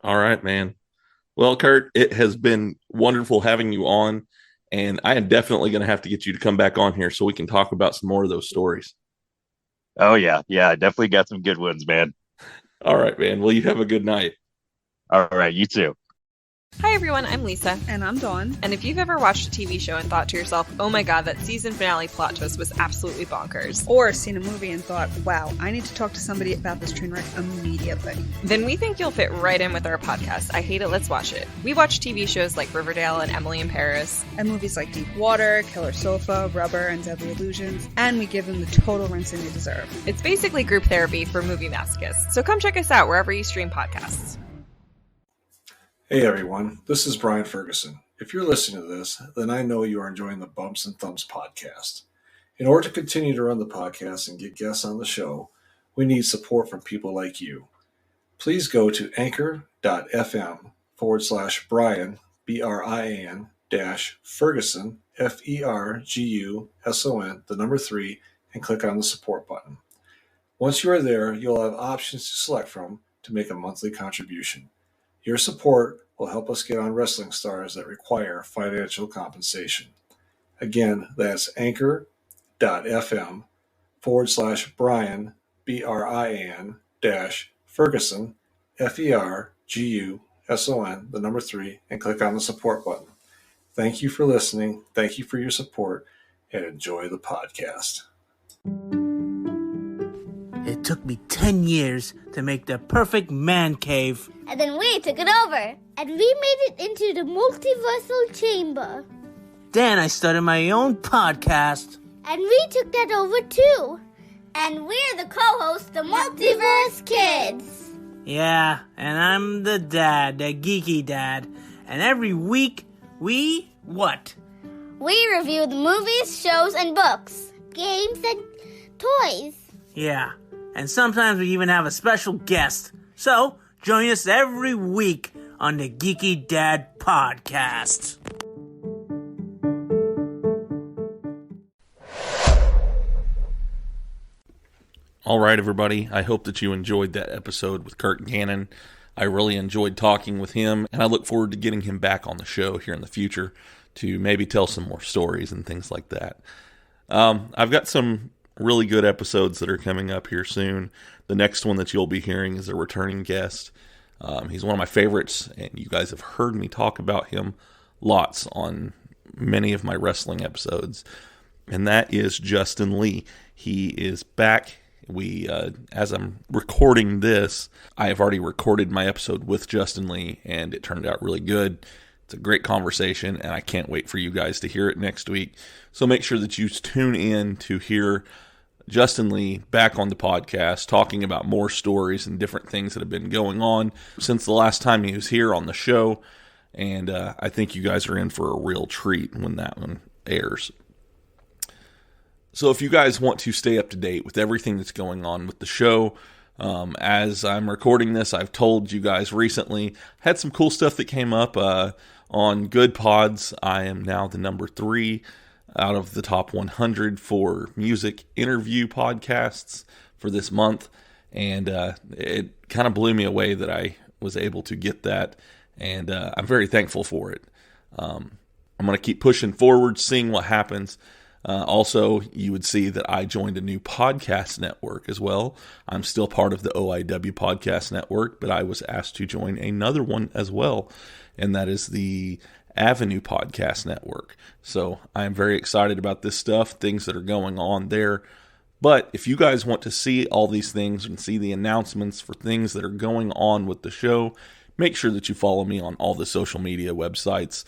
all right, man. Well, Curt, it has been wonderful having you on, and I am definitely going to have to get you to come back on here so we can talk about some more of those stories. Oh yeah, I definitely got some good ones, man. All right, man. Well, you have a good night. All right, you too. Hi everyone, I'm Lisa. And I'm Dawn. And if you've ever watched a TV show and thought to yourself, oh my god, that season finale plot twist was absolutely bonkers. Or seen a movie and thought, wow, I need to talk to somebody about this train wreck immediately. Then we think you'll fit right in with our podcast, I Hate It, Let's Watch It. We watch TV shows like Riverdale and Emily in Paris. And movies like Deep Water, Killer Sofa, Rubber, and Deadly Illusions. And we give them the total rinsing they deserve. It's basically group therapy for movie masochists. So come check us out wherever you stream podcasts. Hey everyone, this is Brian Ferguson. If you're listening to this, then I know you are enjoying the Bumps and Thumps podcast. In order to continue to run the podcast and get guests on the show, we need support from people like you. Please go to anchor.fm/Brian, BRIAN -Ferguson, FERGUSON, the number 3, and click on the support button. Once you are there, you'll have options to select from to make a monthly contribution. Your support will help us get on wrestling stars that require financial compensation. Again, that's anchor.fm/Brian, BRIAN -Ferguson, FERGUSON, the number 3, and click on the support button. Thank you for listening. Thank you for your support, and enjoy the podcast. It took me 10 years to make the perfect man cave. And then we took it over. And we made it into the multiversal chamber. Then I started my own podcast. And we took that over too. And we're the co-hosts, the Multiverse Kids. Yeah, and I'm the dad, the geeky dad. And every week, we what? We review the movies, shows, and books, games, and toys. Yeah, and sometimes we even have a special guest. So, join us every week on the Geeky Dad Podcast. All right, everybody. I hope that you enjoyed that episode with Curt Gannon. I really enjoyed talking with him, and I look forward to getting him back on the show here in the future to maybe tell some more stories and things like that. I've got some really good episodes that are coming up here soon. The next one that you'll be hearing is a returning guest. He's one of my favorites, and you guys have heard me talk about him lots on many of my wrestling episodes, and that is Justin Lee. He is back. As I'm recording this, I have already recorded my episode with Justin Lee, and it turned out really good. It's a great conversation, and I can't wait for you guys to hear it next week. So make sure that you tune in to hear Justin Lee back on the podcast, talking about more stories and different things that have been going on since the last time he was here on the show. And I think you guys are in for a real treat when that one airs. So if you guys want to stay up to date with everything that's going on with the show, as I'm recording this, I've told you guys recently, had some cool stuff that came up on Good Pods. I am now the number 3 out of the top 100 for music interview podcasts for this month. And it kind of blew me away that I was able to get that. And I'm very thankful for it. I'm going to keep pushing forward, seeing what happens. Also, you would see that I joined a new podcast network as well. I'm still part of the OIW Podcast Network, but I was asked to join another one as well, and that is the Avenue Podcast Network. So I'm very excited about this stuff, things that are going on there. But if you guys want to see all these things and see the announcements for things that are going on with the show, make sure that you follow me on all the social media websites.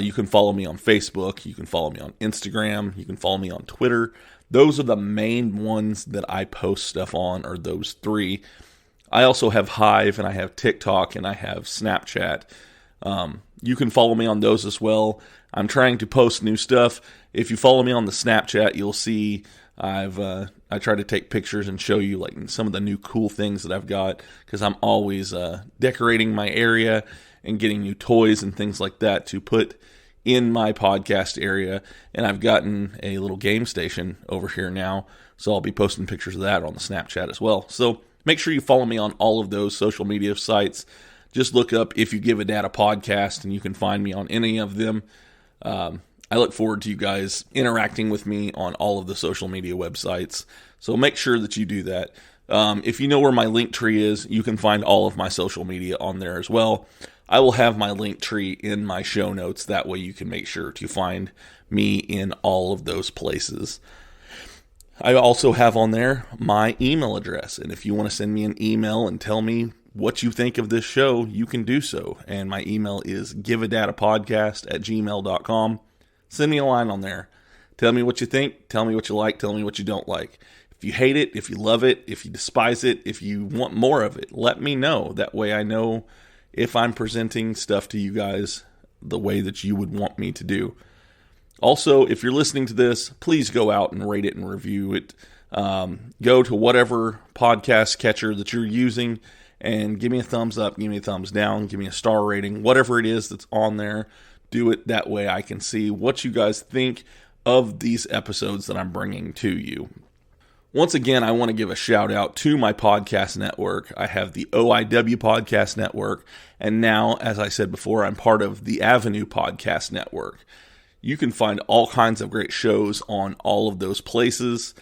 You can follow me on Facebook. You can follow me on Instagram. You can follow me on Twitter. Those are the main ones that I post stuff on, are those 3. I also have Hive, and I have TikTok, and I have Snapchat. You can follow me on those as well. I'm trying to post new stuff. If you follow me on the Snapchat, you'll see I try to take pictures and show you like some of the new cool things that I've got, because I'm always decorating my area and getting new toys and things like that to put in my podcast area, and I've gotten a little game station over here now, so I'll be posting pictures of that on the Snapchat as well. So make sure you follow me on all of those social media sites. Just look up If You Give a Dad a Podcast, and you can find me on any of them. I look forward to you guys interacting with me on all of the social media websites, so make sure that you do that. If you know where my link tree is, you can find all of my social media on there as well. I will have my link tree in my show notes. That way you can make sure to find me in all of those places. I also have on there my email address. And if you want to send me an email and tell me what you think of this show, you can do so. And my email is giveadadapodcast@gmail.com. Send me a line on there. Tell me what you think. Tell me what you like. Tell me what you don't like. If you hate it, if you love it, if you despise it, if you want more of it, let me know. That way I know if I'm presenting stuff to you guys the way that you would want me to do. Also, if you're listening to this, please go out and rate it and review it. Go to whatever podcast catcher that you're using and give me a thumbs up, give me a thumbs down, give me a star rating, whatever it is that's on there. Do it that way I can see what you guys think of these episodes that I'm bringing to you. Once again, I want to give a shout out to my podcast network. I have the OIW Podcast Network, and now, as I said before, I'm part of the OIW Podcast Network. You can find all kinds of great shows on all of those places.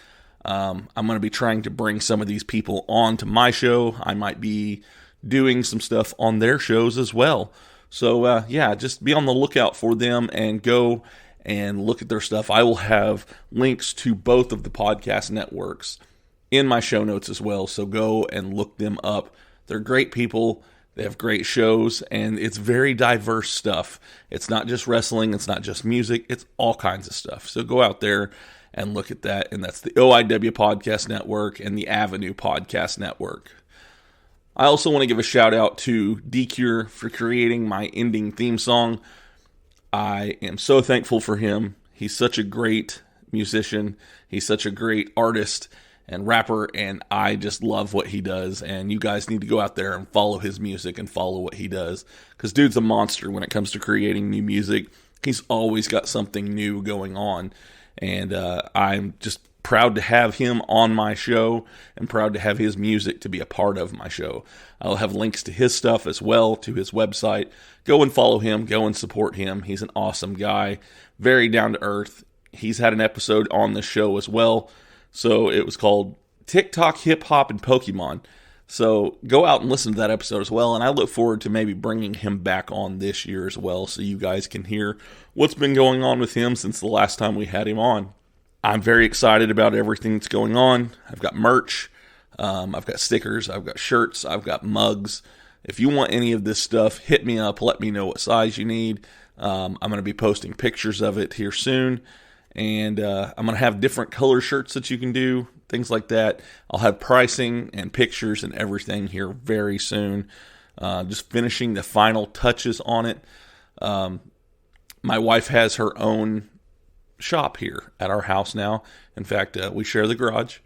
I'm going to be trying to bring some of these people on to my show. I might be doing some stuff on their shows as well. So, just be on the lookout for them and go and look at their stuff. I will have links to both of the podcast networks in my show notes as well, so go and look them up. They're great people, they have great shows, and it's very diverse stuff. It's not just wrestling, it's not just music, it's all kinds of stuff. So go out there and look at that, and that's the OIW Podcast Network and the OIW Podcast Network. I also want to give a shout out to D-Cure for creating my ending theme song. I am so thankful for him. He's such a great musician. He's such a great artist and rapper, and I just love what he does. And you guys need to go out there and follow his music and follow what he does, because dude's a monster when it comes to creating new music. He's always got something new going on, and I'm just proud to have him on my show and proud to have his music to be a part of my show. I'll have links to his stuff as well, to his website. Go and follow him. Go and support him. He's an awesome guy. Very down to earth. He's had an episode on this show as well. So it was called TikTok, Hip Hop, and Pokemon. So go out and listen to that episode as well. And I look forward to maybe bringing him back on this year as well, so you guys can hear what's been going on with him since the last time we had him on. I'm very excited about everything that's going on. I've got merch, I've got stickers, I've got shirts, I've got mugs. If you want any of this stuff, hit me up, let me know what size you need. I'm going to be posting pictures of it here soon, and I'm going to have different color shirts that you can do, things like that. I'll have pricing and pictures and everything here very soon. Just finishing the final touches on it. My wife has her own shop here at our house now. In fact, we share the garage.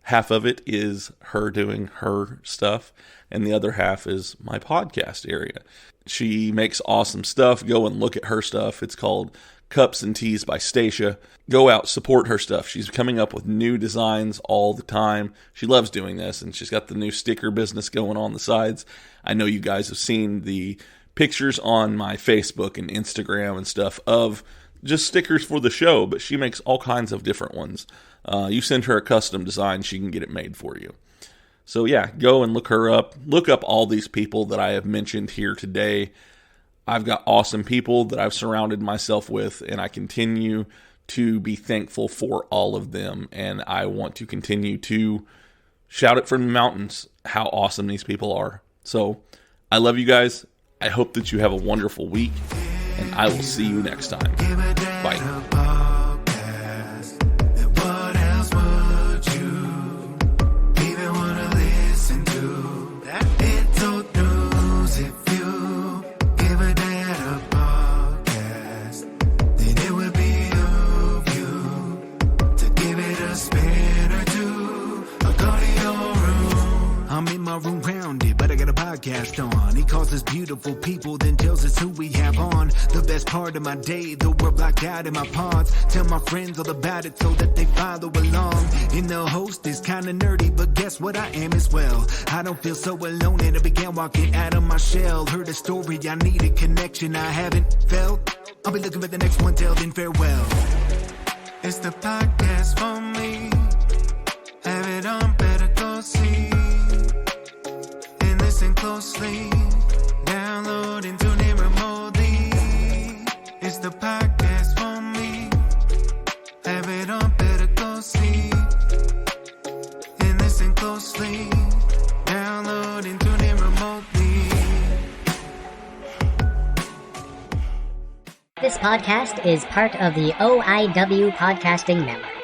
Half of it is her doing her stuff, and the other half is my podcast area. She makes awesome stuff. Go and look at her stuff. It's called Cups and Teas by Stasha. Go out, support her stuff. She's coming up with new designs all the time. She loves doing this, and she's got the new sticker business going on the sides. I know you guys have seen the pictures on my Facebook and Instagram and stuff of just stickers for the show, but she makes all kinds of different ones. You send her a custom design, she can get it made for you. So yeah, go and look her up. Look up all these people that I have mentioned here today. I've got awesome people that I've surrounded myself with, and I continue to be thankful for all of them. And I want to continue to shout it from the mountains how awesome these people are. So I love you guys. I hope that you have a wonderful week, and I will see you next time. Bye. I'm in are rounded, but I got a podcast on. He calls us beautiful people, then tells us who we have on. The best part of my day, the world blocked out in my pods. Tell my friends all about it so that they follow along. And the host is kinda nerdy, but guess what I am as well. I don't feel so alone and I began walking out of my shell. Heard a story, I need a connection I haven't felt. I'll be looking for the next one, till then farewell. It's the podcast for me. Have it on, better go see. And listen closely. Download and tune in remotely. It's the podcast for me. Have it on, better go see. And listen closely. Download and tune in remotely. This podcast is part of the OIW Podcasting Network.